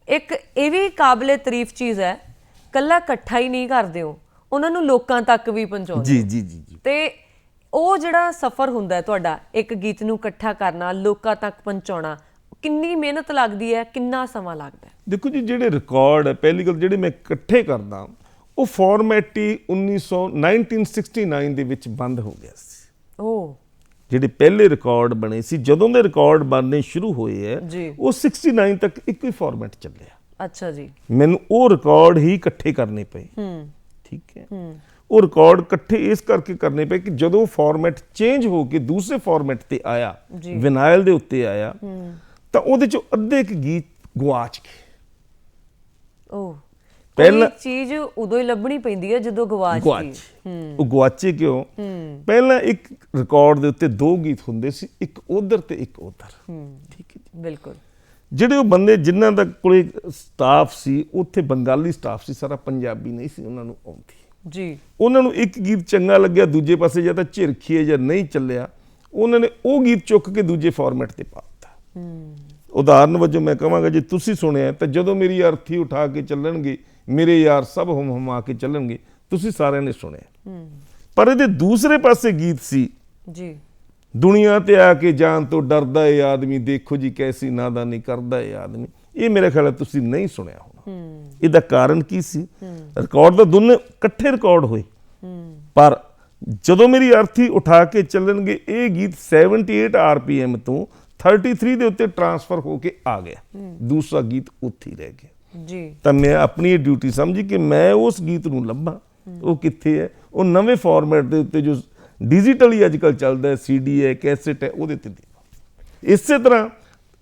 ਇੱਕ ਇਹ ਵੀ ਕਾਬਲੇ ਤਾਰੀਫ ਚੀਜ਼ ਹੈ, ਕੱਲਾ ਇਕੱਠਾ ਹੀ ਨਹੀਂ ਕਰਦੇ ਹੋ, ਉਹਨਾਂ ਨੂੰ ਲੋਕਾਂ ਤੱਕ ਵੀ ਪਹੁੰਚਾਉਂਦੇ। ਜੀ ਜੀ ਜੀ। ਤੇ ਉਹ ਜਿਹੜਾ ਸਫ਼ਰ ਹੁੰਦਾ ਹੈ ਤੁਹਾਡਾ, ਇੱਕ ਗੀਤ ਨੂੰ ਇਕੱਠਾ ਕਰਨਾ, ਲੋਕਾਂ ਤੱਕ ਪਹੁੰਚਾਉਣਾ, ਕਿੰਨੀ ਮਿਹਨਤ ਲੱਗਦੀ ਹੈ, ਕਿੰਨਾ ਸਮਾਂ ਲੱਗਦਾ ਹੈ? ਦੇਖੋ ਜੀ, ਜਿਹੜੇ ਰਿਕਾਰਡ ਹੈ, ਪਹਿਲੀ ਗੱਲ ਜਿਹੜੇ ਮੈਂ ਇਕੱਠੇ ਕਰਦਾ ਉਹ ਫਾਰਮੈਟ ਹੀ 1969 ਦੇ ਵਿੱਚ ਬੰਦ ਹੋ ਗਿਆ ਸੀ। ਉਹ ਜਿਹੜੇ ਪਹਿਲੇ ਰਿਕਾਰਡ ਬਣੇ ਸੀ, ਜਦੋਂ ਦੇ ਰਿਕਾਰਡ ਬਣਨੇ ਸ਼ੁਰੂ ਹੋਏ ਹੈ ਉਹ 69 ਤੱਕ ਇੱਕੋ ਹੀ ਫਾਰਮੈਟ ਚੱਲਿਆ। ਅੱਛਾ ਜੀ। ਮੈਨੂੰ ਉਹ ਰਿਕਾਰਡ ਹੀ ਇਕੱਠੇ ਕਰਨੇ ਪਏ। ਠੀਕ ਹੈ। ਉਹ ਰਿਕਾਰਡ ਇਕੱਠੇ ਇਸ ਕਰਕੇ ਕਰਨੇ ਪਏ ਕਿ ਜਦੋਂ ਫਾਰਮੈਟ ਚੇਂਜ ਹੋ ਕੇ ਦੂਸਰੇ ਫਾਰਮੈਟ ਤੇ ਆਇਆ, ਵਿਨਾਇਲ ਦੇ ਉੱਤੇ ਆਇਆ, ਤਾਂ ਉਹਦੇ ਚੋਂ ਅੱਧੇ ਕੁ ਗੀਤ ਗੁਆਚ ਗਏ। ਉਹ ਪਹਿਲਾਂ ਚੀਜ਼ ਉਦੋਂ ਹੀ ਲੱਭਣੀ ਪੈਂਦੀ ਹੈ ਜਦੋਂ ਗਵਾਚ ਗਈ। ਉਹ ਗੁਆਚੇ ਕਿਉਂ? ਪਹਿਲਾਂ ਇੱਕ ਰਿਕਾਰਡ ਦੇ ਉੱਤੇ ਦੋ ਗੀਤ ਹੁੰਦੇ ਸੀ, ਇੱਕ ਉਧਰ ਤੇ ਇੱਕ ਉਧਰ। ਠੀਕ ਹੈ ਜੀ। ਬਿਲਕੁਲ। ਜਿਹੜੇ ਉਹ ਬੰਦੇ ਜਿਨ੍ਹਾਂ ਦਾ ਕੋਲੇ ਸਟਾਫ ਸੀ, ਉੱਥੇ ਬੰਗਾਲੀ ਸਟਾਫ ਸੀ, ਸਾਰਾ ਪੰਜਾਬੀ ਨਹੀਂ ਸੀ ਉਹਨਾਂ ਨੂੰ ਆਉਂਦੀ ਜੀ। ਉਹਨਾਂ ਨੂੰ ਇੱਕ ਗੀਤ ਚੰਗਾ ਲੱਗਿਆ, ਦੂਜੇ ਪਾਸੇ ਜਾਂ ਤਾਂ ਝਿਰਖੀਏ ਜਾਂ ਨਹੀਂ ਚੱਲਿਆ, ਉਹਨਾਂ ਨੇ ਉਹ ਗੀਤ ਚੁੱਕ ਕੇ ਦੂਜੇ ਫਾਰਮੈਟ ਤੇ ਪਾ ਦਿੱਤਾ। ਉਦਾਹਰਨ ਵਜੋਂ ਮੈਂ ਕਹਾਂਗਾ, ਜੇ ਤੁਸੀਂ ਸੁਣਿਆ ਤਾਂ ਜਦੋਂ ਮੇਰੀ ਅਰਥੀ ਉਠਾ ਕੇ ਚੱਲਣਗੇ, ਮੇਰੇ ਯਾਰ ਸਭ ਹੁਮ ਹੁਮਾ ਕੇ ਚੱਲਣਗੇ, ਤੁਸੀਂ ਸਾਰਿਆਂ ਨੇ ਸੁਣਿਆ। ਪਰ ਇਹਦੇ ਦੂਸਰੇ ਪਾਸੇ ਗੀਤ ਸੀ ਜੀ, ਦੁਨੀਆ ਤੇ ਆ ਕੇ ਜਾਣ ਤੋਂ ਡਰਦਾ ਏ ਆਦਮੀ, ਦੇਖੋ ਜੀ ਕੈਸੀ ਨਾਦਾਨੀ ਕਰਦਾ ਏ ਆਦਮੀ। ਇਹ ਮੇਰੇ ਖਿਆਲ ਤੁਸੀਂ ਨਹੀਂ ਸੁਣਿਆ ਹੋਣਾ। ਇਹਦਾ ਕਾਰਨ ਕੀ ਸੀ? ਰਿਕਾਰਡ ਤਾਂ ਦੋਨੇ ਇਕੱਠੇ ਰਿਕਾਰਡ ਹੋਏ, ਪਰ ਜਦੋਂ ਮੇਰੀ ਅਰਥੀ ਉਠਾ ਕੇ ਚੱਲਣਗੇ, ਇਹ ਗੀਤ 78 RPM ਤੋਂ 33 ਦੇ ਉੱਤੇ ਟਰਾਂਸਫਰ ਹੋ ਕੇ ਆ ਗਿਆ, ਦੂਸਰਾ ਗੀਤ ਉੱਥੇ ਹੀ ਰਹਿ ਗਿਆ ਜੀ। ਤਾਂ ਮੈਂ ਆਪਣੀ ਇਹ ਡਿਊਟੀ ਸਮਝੀ ਕਿ ਮੈਂ ਉਸ ਗੀਤ ਨੂੰ ਲੱਭਾਂ, ਉਹ ਕਿੱਥੇ ਹੈ। ਉਹ ਨਵੇਂ ਫਾਰਮੈਟ ਦੇ ਉੱਤੇ ਜੋ ਡਿਜੀਟਲੀ ਅੱਜ ਕੱਲ੍ਹ ਚੱਲਦਾ ਹੈ, CD ਹੈ, ਕੈਸੇਟ ਹੈ, ਉਹਦੇ ਤੇ ਦੇ। ਇਸੇ ਤਰ੍ਹਾਂ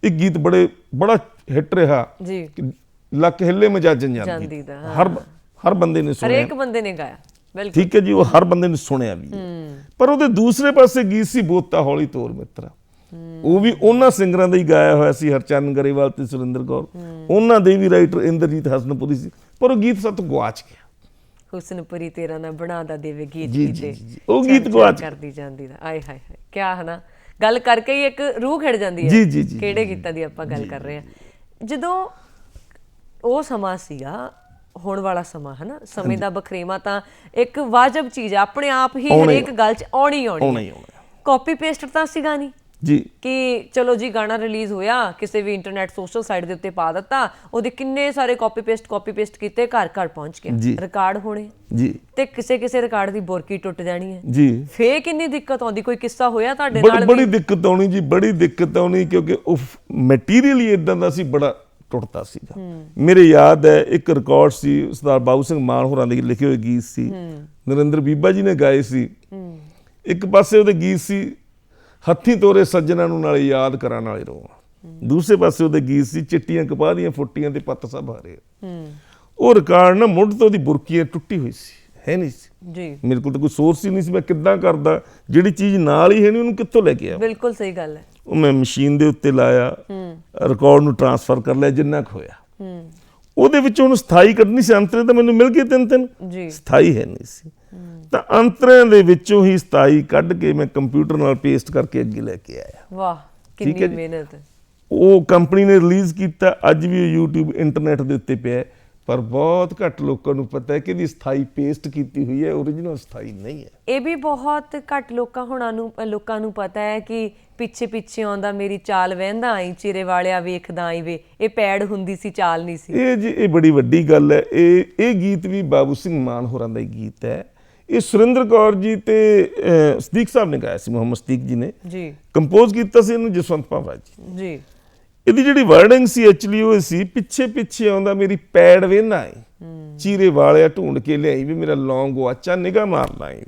ਇੱਕ ਗੀਤ ਬੜਾ ਹਿੱਟ ਰਿਹਾ ਜੀ, ਲੱਕ ਹਿੱਲੇ ਮਜਾਜਨ ਜਾਂਦੀ ਦਾ। ਹਰ ਬੰਦੇ ਨੇ ਸੁਣਿਆ, ਹਰੇਕ ਬੰਦੇ ਨੇ ਗਾਇਆ। ਬਿਲਕੁਲ ਠੀਕ ਹੈ ਜੀ, ਉਹ ਹਰ ਬੰਦੇ ਨੇ ਸੁਣਿਆ ਵੀ। ਪਰ ਉਹਦੇ ਦੂਸਰੇ ਪਾਸੇ ਗੀਤ ਸੀ ਬੋਤਾ ਹੌਲੀ ਤੋਰ ਮਿੱਤਰਾ। ਉਹ ਵੀ ਉਹਨਾਂ ਸਿੰਗਰਾਂ ਦਾ ਹੀ ਗਾਇਆ ਹੋਇਆ ਸੀ, ਹਰਚਰਨ ਗਰੇਵਾਲ ਤੇ ਸੁਰਿੰਦਰ ਕੌਰ। ਉਹਨਾਂ ਦੇ ਵੀ ਰਾਈਟਰ ਇੰਦਰਜੀਤ ਹਸਨਪੁਰੀ ਸੀ, ਪਰ ਉਹ ਗੀਤ ਸਾਥੋਂ ਗੁਆਚ ਗਿਆ। ਹੁਸਨਪੁਰੀ ਤੇਰਾ ਨਾ ਬਣਾਦਾ ਦੇਵੇ ਗੀਤ ਕੀਤੇ, ਉਹ ਗੀਤ ਗੁਆਚ ਕਰਦੀ ਜਾਂਦੀ ਦਾ। ਆਏ ਹਾਏ ਹਾਏ, ਕਿਆ ਹਨਾ, ਗੱਲ ਕਰਕੇ ਹੀ ਇੱਕ ਰੂਹ ਖਿੜ ਜਾਂਦੀ ਹੈ। ਜੀ ਜੀ। ਕਿਹੜੇ ਗੀਤਾਂ ਦੀ ਆਪਾਂ ਗੱਲ ਕਰ ਰਹੇ ਹਾਂ? ਜਦੋਂ ਉਹ ਸਮਾਂ ਸੀਗਾ, ਹੁਣ ਵਾਲਾ ਸਮਾਂ ਹੈ ਨਾ, ਸਮੇਂ ਦਾ ਬਖਰੇਵਾ ਤਾਂ ਇੱਕ ਵਾਜਬ ਚੀਜ਼ ਹੈ, ਆਪਣੇ ਆਪ ਹੀ ਹਰੇਕ ਗੱਲ 'ਚ ਆਉਣੀ ਆਉਣੀ। ਕਾਪੀ ਪੇਸਟ ਤਾਂ ਸੀਗਾ ਨਹੀਂ ਜੀ ਕਿ ਚਲੋ ਜੀ ਗਾਣਾ ਰਿਲੀਜ਼ ਹੋਇਆ, ਕਿਸੇ ਵੀ ਇੰਟਰਨੈਟ ਸੋਸ਼ਲ ਸਾਈਟ ਦੇ ਉੱਤੇ ਪਾ ਦਿੱਤਾ, ਉਹਦੇ ਕਿੰਨੇ ਸਾਰੇ ਕਾਪੀ ਪੇਸਟ ਕੀਤੇ, ਘਰ ਘਰ ਪਹੁੰਚ ਗਿਆ, ਰਿਕਾਰਡ ਹੋਣੇ ਜੀ, ਤੇ ਕਿਸੇ ਰਿਕਾਰਡ ਦੀ ਬੁਰਕੀ ਟੁੱਟ ਜਾਣੀ ਹੈ ਜੀ। ਫੇਰ ਕਿੰਨੀ ਦਿੱਕਤ ਆਉਂਦੀ? ਕੋਈ ਕਿੱਸਾ ਹੋਇਆ ਤੁਹਾਡੇ ਨਾਲ? ਬੜੀ ਦਿੱਕਤ ਆਉਣੀ ਜੀ, ਬੜੀ ਦਿੱਕਤ ਆਉਣੀ, ਕਿਉਂਕਿ ਉਹ ਮਟੀਰੀਅਲ ਹੀ ਇਦਾਂ ਦਾ ਸੀ, ਬੜਾ ਟੁੱਟਦਾ ਸੀਗਾ। ਮੇਰੇ ਯਾਦ ਹੈ ਇੱਕ ਰਿਕਾਰਡ ਸੀ, ਸਰਦਾਰ ਬਾਬੂ ਸਿੰਘ ਮਾਨ ਹੋਰਾਂ ਦੇ ਲਿਖੇ ਹੋਏ ਗੀਤ ਸੀ, ਨਰਿੰਦਰ ਬੀਬਾ ਜੀ ਨੇ ਗਾਏ ਸੀ। ਇੱਕ ਪਾਸੇ ਉਹਦੇ ਗੀਤ ਸੀ ਹੱਥੀਂ ਤੋਰੇ ਸੱਜਣਾ ਨੂੰ ਨਾਲੇ ਯਾਦ ਕਰਾਂ ਨਾਲੇ ਰੋਵਾਂ, ਦੂਸਰੇ ਪਾਸੇ ਉਹਦੇ ਗੀਤ ਸੀ ਚਿੱਟੀਆਂ ਕਪਾਹ ਦੀਆਂ ਫੁੱਟੀਆਂ ਤੇ ਪੱਤ ਸਭ ਹਾਰੇ। ਉਹ ਰਿਕਾਰਡ ਨਾ ਮੁੱਢ ਤੋਂ ਉਹਦੀ ਬੁਰਕੀ ਟੁੱਟੀ ਹੋਈ ਸੀ, ਹੈ ਨਹੀਂ ਸੀ ਜੀ। ਮੇਰੇ ਕੋਲ ਤਾਂ ਕੋਈ ਸੋਰਸ ਹੀ ਨਹੀਂ ਸੀ, ਮੈਂ ਕਿੱਦਾਂ ਕਰਦਾ? ਜਿਹੜੀ ਚੀਜ਼ ਨਾਲ ਹੀ ਹੈ ਨਹੀਂ, ਉਹਨੂੰ ਕਿੱਥੋਂ ਲੈ ਕੇ ਆਵਾਂ? ਬਿਲਕੁਲ ਸਹੀ ਗੱਲ ਹੈ। ਉਹ ਮੈਂ ਮਸ਼ੀਨ ਦੇ ਉੱਤੇ ਲਾਇਆ, ਰਿਕਾਰਡ ਨੂੰ ਟਰਾਂਸਫਰ ਕਰ ਲਿਆ ਜਿੰਨਾ ਕੁ ਹੋਇਆ। ਉਹਦੇ ਵਿੱਚੋਂ ਹੁਣ ਸਥਾਈ ਕੱਢਣੀ ਸੀ, ਅੰਤਰੇ ਤਾਂ ਮੈਨੂੰ ਮਿਲ ਗਏ ਤਿੰਨ ਜੀ, ਸਥਾਈ ਹੈ ਨਹੀਂ ਸੀ। ਤਾਂ ਅੰਤਰਿਆਂ ਦੇ ਵਿੱਚੋਂ ਹੀ ਸਥਾਈ ਕੱਢ ਕੇ ਮੈਂ ਕੰਪਿਊਟਰ ਨਾਲ ਪੇਸਟ ਕਰਕੇ ਅੱਗੇ ਲੈ ਕੇ ਆਇਆ। ਵਾਹ, ਕਿੰਨੀ ਮਿਹਨਤ। ਉਹ ਕੰਪਨੀ ਨੇ ਰਿਲੀਜ਼ ਕੀਤਾ, ਅੱਜ ਵੀ YouTube ਇੰਟਰਨੈਟ ਦੇ ਉੱਤੇ ਪਿਆ, ਪਰ ਬਹੁਤ ਘੱਟ ਲੋਕਾਂ ਨੂੰ ਪਤਾ ਹੈ ਕਿ ਇਹਦੀ ਸਥਾਈ ਪੇਸਟ ਕੀਤੀ ਹੋਈ ਹੈ, ਓਰੀਜਨਲ ਸਥਾਈ ਨਹੀਂ ਹੈ। ਇਹ ਵੀ ਬਹੁਤ ਘੱਟ ਲੋਕਾਂ ਨੂੰ ਪਤਾ ਹੈ ਕਿ ਪਿੱਛੇ ਆਉਂਦਾ ਮੇਰੀ ਚਾਲ ਵਹਿੰਦਾ ਆਈ, ਚਿਰੇ ਵਾਲਿਆ ਵੇਖਦਾ ਆਈ ਵੇ, ਇਹ ਪੈੜ ਹੁੰਦੀ ਸੀ, ਚਾਲ ਨਹੀਂ ਸੀ। ਇਹ ਜੀ ਇਹ ਬੜੀ ਵੱਡੀ ਗੱਲ ਹੈ। ਇਹ ਗੀਤ ਵੀ ਬਾਬੂ ਸਿੰਘ ਮਾਨ ਹੋਰਾਂ ਦਾ ਹੀ ਗੀਤ ਹੈ। ਇਹ ਸੁਰਿੰਦਰ ਕੌਰ ਜੀ ਤੇ ਸਦੀਕ ਸਾਹਿਬ ਨੇ ਗਾਇਆ ਸੀ, ਮੁਹੰਮਦ ਸਦੀਕ ਜੀ ਨੇ ਜੀ ਕੰਪੋਜ਼ ਕੀਤਾ ਸੀ ਇਹਨੂੰ, ਜਸਵੰਤ ਭਾਵਾ ਜੀ। ਇਹਦੀ ਜਿਹੜੀ ਵਰਡਿੰਗ ਸੀ ਐਕਚੁਅਲੀ ਉਹ ਸੀ, ਪਿੱਛੇ ਆਉਂਦਾ ਮੇਰੀ ਪੈੜ ਵੇਂਦਾ ਏ, ਚੀਰੇ ਵਾਲਿਆ ਢੂੰਡ ਕੇ ਲਿਆਈ ਵੀ, ਮੇਰਾ ਲੌਂਗ ਗੁਆਚਾ ਨਿਗਾਹ ਮਾਰਦਾ ਏ।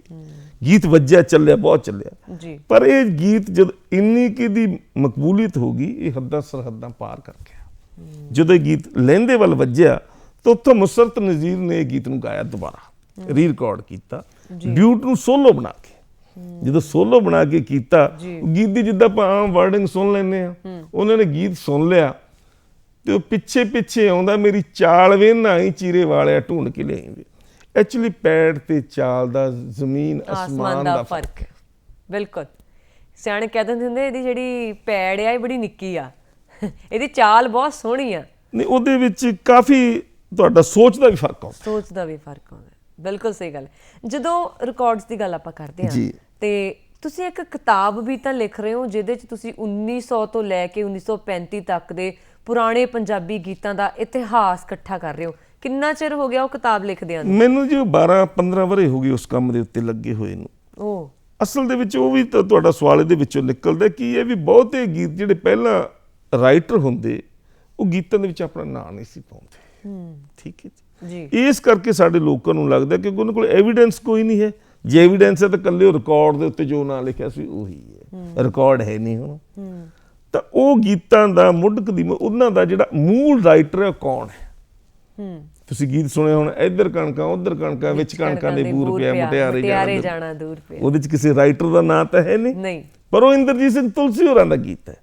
ਗੀਤ ਵੱਜਿਆ, ਚੱਲਿਆ, ਬਹੁਤ ਚੱਲਿਆ ਜੀ। ਪਰ ਇਹ ਗੀਤ ਜਦ ਇੰਨੀ ਕਿ ਦੀ ਮਕਬੂਲੀਅਤ ਹੋ ਗਈ, ਇਹ ਹੱਦਾਂ ਸਰਹੱਦਾਂ ਪਾਰ ਕਰ ਗਿਆ। ਜਦੋਂ ਇਹ ਗੀਤ ਲਹਿੰਦੇ ਵੱਲ ਵੱਜਿਆ ਤਾਂ ਉੱਥੋਂ ਮੁਸਰਤ ਨਜ਼ੀਰ ਨੇ ਇਹ ਗੀਤ ਨੂੰ ਗਾਇਆ, ਦੁਬਾਰਾ ਰੀ ਰਿਕਾਰਡ ਕੀਤਾ, ਡਿਊਟ ਨੂੰ ਸੋਲੋ ਬਣਾ ਕੇ। ਜਦੋਂ ਸੋਲੋ ਬਣਾ ਕੇ ਕੀਤਾ, ਗੀਤ ਦੀ ਜਿੱਦਾਂ ਆਪਾਂ ਆਮ ਵਰਡਿੰਗ ਸੁਣ ਲੈਂਦੇ ਆ, ਉਹਨਾਂ ਨੇ ਗੀਤ ਸੁਣ ਲਿਆ ਤੇ ਉਹ ਪਿੱਛੇ ਪਿੱਛੇ ਆਉਂਦਾ, ਮੇਰੀ ਚਾਲ ਵੇ ਨਾਈ ਚੀਰੇ ਵਾਲਿਆ ਢੂੰਡ ਕੇ ਲਿਆਈ। ਐਕਚੁਅਲੀ ਪੈੜ ਤੇ ਚਾਲ ਦਾ ਜ਼ਮੀਨ ਅਸਮਾਨ ਦਾ ਫਰਕ। ਬਿਲਕੁਲ, ਸਿਆਣੇ ਕਹਿ ਦਿੰਦੇ ਹੁੰਦੇ ਇਹਦੀ ਜਿਹੜੀ ਪੈੜ ਆ ਇਹ ਬੜੀ ਨਿੱਕੀ ਆ, ਇਹਦੀ ਚਾਲ ਬਹੁਤ ਸੋਹਣੀ ਆ। ਨਹੀਂ, ਉਹਦੇ ਵਿੱਚ ਕਾਫੀ ਤੁਹਾਡਾ ਸੋਚ ਦਾ ਵੀ ਫਰਕ ਆਉਂਦਾ। ਸੋਚ ਦਾ ਵੀ ਫਰਕ ਆਉਂਦਾ, ਬਿਲਕੁਲ ਸਹੀ ਗੱਲ। ਜਦੋਂ ਰਿਕਾਰਡਸ ਦੀ ਗੱਲ ਆਪਾਂ ਕਰਦੇ ਹਾਂ ਤੇ ਤੁਸੀਂ ਇੱਕ ਕਿਤਾਬ ਵੀ ਤਾਂ ਲਿਖ ਰਹੇ ਹੋ ਜਿਹਦੇ 'ਚ ਤੁਸੀਂ 1900 ਤੋਂ ਲੈ ਕੇ 1935 ਤੱਕ ਦੇ ਪੁਰਾਣੇ ਪੰਜਾਬੀ ਗੀਤਾਂ ਦਾ ਇਤਿਹਾਸ ਇਕੱਠਾ ਕਰ ਰਹੇ ਹੋ। ਕਿੰਨਾ ਚਿਰ ਹੋ ਗਿਆ ਉਹ ਕਿਤਾਬ ਲਿਖਦਿਆਂ ਨੂੰ? ਮੈਨੂੰ ਜੀ 12-15 ਵਰ੍ਹੇ ਹੋ ਗਏ ਉਸ ਕੰਮ ਦੇ ਉੱਤੇ ਲੱਗੇ ਹੋਏ ਨੂੰ। ਉਹ ਅਸਲ ਦੇ ਵਿੱਚ ਉਹ ਵੀ ਤਾਂ ਤੁਹਾਡਾ ਸਵਾਲ ਇਹਦੇ ਵਿੱਚੋਂ ਨਿਕਲਦਾ ਕਿ ਇਹ ਵੀ ਬਹੁਤੇ ਗੀਤ ਜਿਹੜੇ ਪਹਿਲਾਂ ਰਾਈਟਰ ਹੁੰਦੇ ਉਹ ਗੀਤਾਂ ਦੇ ਵਿੱਚ ਆਪਣਾ ਨਾਂ ਨਹੀਂ ਸੀ ਪਾਉਂਦੇ। ਠੀਕ ਹੈ ਜੀ। ਇਸ ਕਰਕੇ ਸਾਡੇ ਲੋਕਾਂ ਨੂੰ ਲੱਗਦਾ ਕਿ ਉਹਨਾਂ ਕੋਲ ਐਵੀਡੈਂਸ ਕੋਈ ਨਹੀਂ ਹੈ। ਜੇ ਐਵੀਡੈਂਸ ਹੈ ਤਾਂ ਇਕੱਲੇ ਉਹ ਰਿਕਾਰਡ ਦੇ ਉੱਤੇ ਜੋ ਨਾਂ ਲਿਖਿਆ ਸੀ ਉਹੀ ਹੈ, ਰਿਕਾਰਡ ਹੈ ਨਹੀਂ ਹੁਣ। ਤਾਂ ਉਹ ਗੀਤਾਂ ਦਾ ਮੁੱਢ ਉਹਨਾਂ ਦਾ ਜਿਹੜਾ ਮੂਲ ਰਾਈਟਰ ਹੈ ਕੌਣ ਹੈ? ਤੁਸੀਂ ਗੀਤ ਸੁਣੇ ਹੁਣ, ਇੱਧਰ ਕਣਕਾਂ ਉੱਧਰ ਕਣਕਾਂ ਵਿੱਚ ਕਣਕਾਂ ਦੇ ਬੂਰ ਪਿਆ ਮੁਟਿਆਰੇ ਜਾਣਾ ਦੂਰ ਪਿਆ। ਉਹਦੇ 'ਚ ਕਿਸੇ ਰਾਈਟਰ ਦਾ ਨਾਂ ਤਾਂ ਹੈ ਨਹੀਂ, ਪਰ ਉਹ ਇੰਦਰਜੀਤ ਸਿੰਘ ਤੁਲਸੀ ਹੋਰਾਂ ਦਾ ਗੀਤ ਹੈ।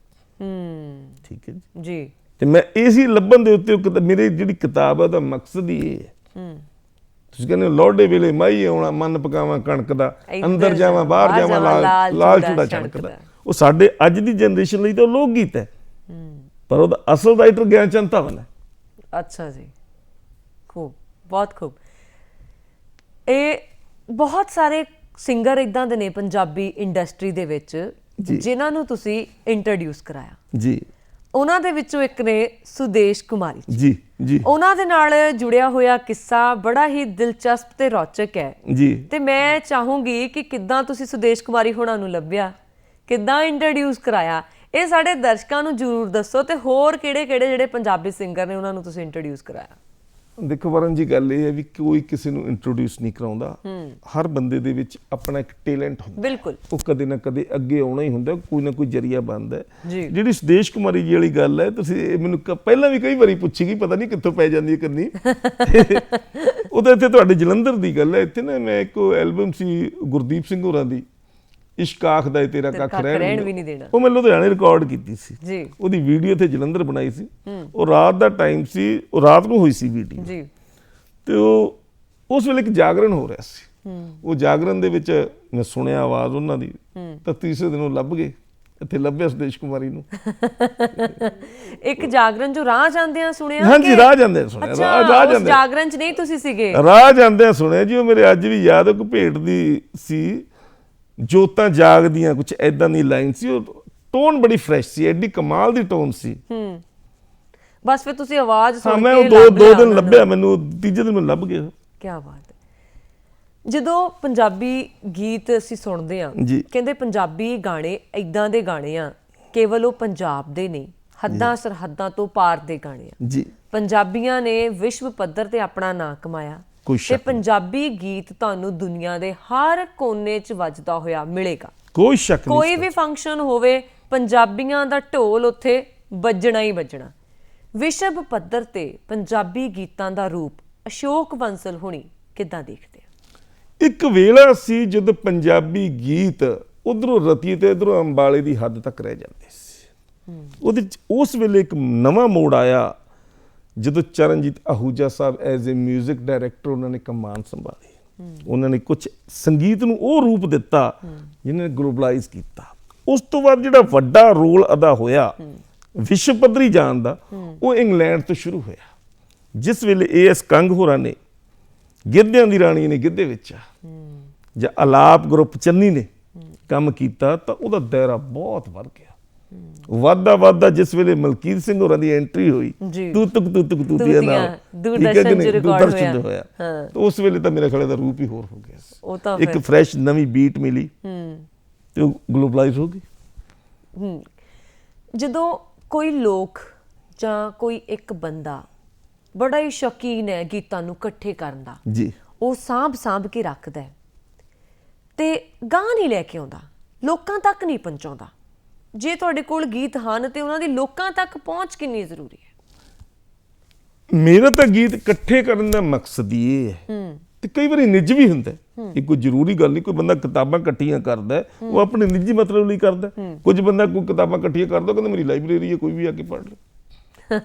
ਠੀਕ ਹੈ ਜੀ। ਤੇ ਮੈਂ ਇਸੇ ਲੱਭਣ ਦੇ ਉੱਤੇ ਮੇਰੀ ਜਿਹੜੀ ਕਿਤਾਬ ਹੈ ਉਹਦਾ ਮਕਸਦ ਹੀ ਇਹ ਹੈ। ਤੁਸੀਂ ਕਹਿੰਦੇ ਲੋਡੇ ਵੇਲੇ ਮਾਈ ਆਉਣਾ, ਮਨ ਪਕਾਵਾਂ ਕਣਕ ਦਾ, ਅੰਦਰ ਜਾਵਾਂ ਬਾਹਰ ਜਾਵਾਂ ਲਾਲ ਚੂੜਾ ਚਣਕਦਾ। ਉਹ ਸਾਡੇ ਅੱਜ ਦੀ ਜਨਰੇਸ਼ਨ ਲਈ ਤਾਂ ਉਹ ਲੋਕ ਗੀਤ ਹੈ, ਪਰ ਉਹਦਾ ਅਸਲ ਰਾਈਟਰ ਗਿਆਨ ਚੰਦ ਧਾਵਨ ਹੈ। ਅੱਛਾ ਜੀ, ਖੂਬ, ਬਹੁਤ ਖੂਬ। ਇਹ ਬਹੁਤ ਸਾਰੇ ਸਿੰਗਰ ਇਦਾਂ ਦੇ ਨੇ ਪੰਜਾਬੀ ਇੰਡਸਟਰੀ ਦੇ ਵਿੱਚ ਜਿਨ੍ਹਾਂ ਨੂੰ ਤੁਸੀਂ ਇੰਟਰੋਡਿਊਸ ਕਰਾਇਆ ਜੀ। ਉਹਨਾਂ ਦੇ ਵਿੱਚੋਂ ਇੱਕ ਨੇ ਸੁਦੇਸ਼ ਕੁਮਾਰੀ ਜੀ। ਜੀ, ਉਹਨਾਂ ਦੇ ਨਾਲ ਜੁੜਿਆ ਹੋਇਆ ਕਿੱਸਾ ਬੜਾ ਹੀ ਦਿਲਚਸਪ ਤੇ ਰੌਚਕ ਹੈ ਜੀ। ਤੇ ਮੈਂ ਚਾਹੂੰਗੀ ਕਿ ਕਿੱਦਾਂ ਤੁਸੀਂ ਸੁਦੇਸ਼ ਕੁਮਾਰੀ ਹੋਣਾ ਨੂੰ ਲੱਭਿਆ, ਕਿੱਦਾਂ ਇੰਟਰੋਡਿਊਸ ਕਰਾਇਆ, ਇਹ ਸਾਡੇ ਦਰਸ਼ਕਾਂ ਨੂੰ ਜ਼ਰੂਰ ਦੱਸੋ। ਤੇ ਹੋਰ ਕਿਹੜੇ-ਕਿਹੜੇ ਜਿਹੜੇ ਪੰਜਾਬੀ ਸਿੰਗਰ ਨੇ ਉਹਨਾਂ ਨੂੰ ਤੁਸੀਂ ਇੰਟਰੋਡਿਊਸ ਕਰਾਇਆ? ਦੇਖੋ ਵਰਨ ਜੀ, ਗੱਲ ਇਹ ਹੈ ਵੀ ਕੋਈ ਕਿਸੇ ਨੂੰ ਇੰਟਰੋਡਿਊਸ ਨਹੀਂ ਕਰਾਉਂਦਾ। ਹਰ ਬੰਦੇ ਦੇ ਵਿੱਚ ਆਪਣਾ ਇੱਕ ਟੈਲੈਂਟ ਹੁੰਦਾ। ਬਿਲਕੁਲ, ਉਹ ਕਦੇ ਨਾ ਕਦੇ ਅੱਗੇ ਆਉਣਾ ਹੀ ਹੁੰਦਾ, ਕੋਈ ਨਾ ਕੋਈ ਜਰੀਆ ਬਣਦਾ। ਜਿਹੜੀ ਸੁਦੇਸ਼ ਕੁਮਾਰੀ ਜੀ ਵਾਲੀ ਗੱਲ ਹੈ, ਤੁਸੀਂ ਮੈਨੂੰ ਪਹਿਲਾਂ ਵੀ ਕਈ ਵਾਰੀ ਪੁੱਛੀ ਗਈ, ਪਤਾ ਨਹੀਂ ਕਿੱਥੋਂ ਪੈ ਜਾਂਦੀ ਹੈ ਕੰਨੀ। ਉਹ ਤਾਂ ਇੱਥੇ ਤੁਹਾਡੇ ਜਲੰਧਰ ਦੀ ਗੱਲ ਹੈ। ਇੱਥੇ ਨਾ ਮੈਂ ਇੱਕ ਐਲਬਮ ਸੀ ਗੁਰਦੀਪ ਸਿੰਘ ਹੋਰਾਂ ਦੀ, ਇਸ਼ਕ ਆਖਦਾ ਏ ਤੇਰਾ ਕੱਖ ਰਹਿਣ ਵੀ ਨਹੀਂ ਦੇਣਾ, ਉਹ ਮੈਂ ਲੁਧਿਆਣੇ ਰਿਕਾਰਡ ਕੀਤੀ ਸੀ ਜੀ। ਉਹਦੀ ਵੀਡੀਓ ਤੇ ਜਲੰਧਰ ਬਣਾਈ ਸੀ। ਉਹ ਰਾਤ ਦਾ ਟਾਈਮ ਸੀ, ਉਹ ਰਾਤ ਨੂੰ ਹੋਈ ਸੀ ਵੀਡੀਓ ਜੀ। ਤੇ ਉਹ ਉਸ ਵੇਲੇ ਇੱਕ ਜਾਗਰਣ ਹੋ ਰਿਹਾ ਸੀ। ਉਹ ਜਾਗਰਣ ਦੇ ਵਿੱਚ ਮੈਂ ਸੁਣਿਆ ਆਵਾਜ਼ ਉਹਨਾਂ ਦੀ, ਤਾਂ ਤੀਸਰੇ ਦਿਨ ਉਹ ਲੱਭ ਗਏ। ਇੱਥੇ ਲੱਭਿਆ ਸੁਦੇਸ਼ ਕੁਮਾਰੀ ਨੂੰ। ਇੱਕ ਜਾਗਰਣ ਜੋ ਰਾਹ ਜਾਂਦਿਆਂ ਸੁਣਿਆ? ਹਾਂਜੀ, ਰਾਹ ਜਾਂਦਿਆਂ ਸੁਣਿਆ। ਰਾਹ ਜਾਂਦੇ ਜਾਗਰਣ 'ਚ ਨਹੀਂ ਤੁਸੀਂ ਸੀਗੇ? ਰਾਹ ਜਾਂਦਿਆਂ ਸੁਣਿਆ ਜੀ। ਉਹ ਮੇਰੇ ਅੱਜ ਵੀ ਯਾਦ ਹੈ, ਕੋਈ ਭੇਟ ਦੀ ਸੀ, ਜੋਤਾਂ ਜਾਗਦੀਆਂ, ਕੁਛ ਐਦਾਂ ਦੀ ਲਾਈਨ ਸੀ। ਉਹ ਟੋਨ ਬੜੀ ਫਰੈਸ਼ ਸੀ, ਐਡੀ ਕਮਾਲ ਦੀ ਟੋਨ ਸੀ। ਬਸ ਫਿਰ ਤੁਸੀਂ ਆਵਾਜ਼ ਸੁਣ ਕੇ ਮੈਂ ਉਹ ਦੋ ਦਿਨ ਲੱਭਿਆ, ਮੈਨੂੰ ਤੀਜੇ ਦਿਨ ਮੈਨੂੰ ਲੱਭ ਗਿਆ। ਕੀ ਬਾਤ ਹੈ। ਜਦੋਂ ਪੰਜਾਬੀ ਗੀਤ ਅਸੀਂ ਸੁਣਦੇ ਹਾਂ, ਕਹਿੰਦੇ ਪੰਜਾਬੀ ਗਾਣੇ ਇਦਾਂ ਦੇ ਗਾਣੇ ਆ, ਕੇਵਲ ਉਹ ਪੰਜਾਬ ਦੇ ਨਹੀਂ, ਹੱਦਾਂ ਸਰਹੱਦਾਂ ਤੋਂ ਪਾਰ ਦੇ ਗਾਣੇ ਆ ਜੀ। ਪੰਜਾਬੀਆਂ ਨੇ ਵਿਸ਼ਵ ਪੱਧਰ ਤੇ ਆਪਣਾ ਨਾਂ ਕਮਾਇਆ ਤੇ ਪੰਜਾਬੀ ਗੀਤ ਤੁਹਾਨੂੰ ਦੁਨੀਆ ਦੇ ਹਰ ਕੋਨੇ 'ਚ ਵੱਜਦਾ ਹੋਇਆ ਮਿਲੇਗਾ, ਕੋਈ ਸ਼ੱਕ ਨਹੀਂ। ਕੋਈ ਵੀ ਫੰਕਸ਼ਨ ਹੋਵੇ, ਪੰਜਾਬੀਆਂ ਦਾ ਢੋਲ ਉੱਥੇ ਵੱਜਣਾ ਹੀ ਵੱਜਣਾ। ਵਿਸ਼ਵ ਪੱਧਰ ਤੇ ਪੰਜਾਬੀ ਗੀਤਾਂ ਦਾ ਰੂਪ ਅਸ਼ੋਕ ਬੰਸਲ ਹੁਣੀ ਕਿੱਦਾਂ ਦੇਖਦੇ ਆ? ਇੱਕ ਵੇਲਾ ਸੀ ਜਦੋਂ ਪੰਜਾਬੀ ਗੀਤ ਉਧਰੋਂ ਰਤੀ ਤੇ ਇਧਰੋਂ ਅੰਬਾਲੇ ਦੀ ਹੱਦ ਤੱਕ ਰਹਿ ਜਾਂਦੇ ਸੀ। ਉਹਦੇ 'ਚ ਉਸ ਵੇਲੇ ਇੱਕ ਨਵਾਂ ਮੋੜ ਆਇਆ ਜਦੋਂ ਚਰਨਜੀਤ ਆਹੂਜਾ ਸਾਹਿਬ ਐਜ਼ ਏ ਮਿਊਜ਼ਿਕ ਡਾਇਰੈਕਟਰ ਉਹਨਾਂ ਨੇ ਕਮਾਨ ਸੰਭਾਲੀ। ਉਹਨਾਂ ਨੇ ਕੁਝ ਸੰਗੀਤ ਨੂੰ ਉਹ ਰੂਪ ਦਿੱਤਾ ਜਿਹਨੇ ਗਲੋਬਲਾਈਜ਼ ਕੀਤਾ। ਉਸ ਤੋਂ ਬਾਅਦ ਜਿਹੜਾ ਵੱਡਾ ਰੋਲ ਅਦਾ ਹੋਇਆ ਵਿਸ਼ਵ ਪੱਧਰੀ ਜਾਣ ਦਾ, ਉਹ ਇੰਗਲੈਂਡ ਤੋਂ ਸ਼ੁਰੂ ਹੋਇਆ। ਜਿਸ ਵੇਲੇ A.S. ਕੰਗ ਹੋਰਾਂ ਨੇ ਗਿੱਧਿਆਂ ਦੀ ਰਾਣੀ ਨੇ ਗਿੱਧੇ ਵਿੱਚ ਜਾਂ ਆਲਾਪ ਗਰੁੱਪ ਚੰਨੀ ਨੇ ਕੰਮ ਕੀਤਾ, ਤਾਂ ਉਹਦਾ ਦਾਇਰਾ ਬਹੁਤ ਵੱਧ ਗਿਆ। ਵੱਧਦਾ ਜਿਸ ਵੇਲੇ ਮਲਕੀਤ ਸਿੰਘ ਹੋਰਾਂ ਦੀ ਐਂਟਰੀ ਹੋਈ, ਤੂੰ ਤੁਕ ਤੂਤੀਆ ਨਾਲ ਦੂਰਦਰਸ਼ਨ 'ਚ ਹੋਇਆ, ਤਾਂ ਉਸ ਵੇਲੇ ਤਾਂ ਮੇਰੇ ਖਿਆਲ ਦਾ ਰੂਪ ਹੀ ਹੋਰ ਹੋ ਗਿਆ। ਇੱਕ ਫਰੈਸ਼ ਨਵੀਂ ਬੀਟ ਮਿਲੀ ਤੇ ਉਹ ਗਲੋਬਲਾਈਜ਼ ਹੋ ਗਈ। ਜਦੋਂ ਕੋਈ ਲੋਕ ਜਾਂ ਕੋਈ ਇੱਕ ਬੰਦਾ ਬੜਾ ਹੀ ਸ਼ੌਕੀਨ ਹੈ ਗੀਤਾਂ ਨੂੰ ਇਕੱਠੇ ਕਰਨ ਦਾ ਜੀ, ਉਹ ਸਾਂਭ ਕੇ ਰੱਖਦਾ ਤੇ ਗਾਂ ਨਹੀਂ ਲੈ ਕੇ ਆਉਂਦਾ, ਲੋਕਾਂ ਤੱਕ ਨਹੀਂ ਪਹੁੰਚਾਉਂਦਾ। ਜੇ ਤੁਹਾਡੇ ਕੋਲ ਗੀਤ ਹਨ ਤੇ ਉਹਨਾਂ ਦੀ ਲੋਕਾਂ ਤੱਕ ਪਹੁੰਚ ਕਿੰਨੀ ਜ਼ਰੂਰੀ ਹੈ? ਮੇਰਾ ਤਾਂ ਗੀਤ ਇਕੱਠੇ ਕਰਨ ਦਾ ਮਕਸਦ ਇਹ ਹੈ ਤੇ ਕਈ ਵਾਰੀ ਨਿੱਜ ਵੀ ਹੁੰਦਾ ਇਹ ਕੋਈ ਜ਼ਰੂਰੀ ਗੱਲ ਨਹੀਂ। ਕੋਈ ਬੰਦਾ ਕਿਤਾਬਾਂ ਇਕੱਠੀਆਂ ਕਰਦਾ ਉਹ ਆਪਣੇ ਨਿੱਜੀ ਮਤਲਬ ਲਈ ਕਰਦਾ। ਕੁਝ ਬੰਦਾ ਕੋਈ ਕਿਤਾਬਾਂ ਇਕੱਠੀਆਂ ਕਰਦਾ ਕਹਿੰਦਾ ਮੇਰੀ ਲਾਇਬ੍ਰੇਰੀ ਹੈ ਕੋਈ ਵੀ ਆ ਕੇ ਪੜ੍ਹ ਲੈ।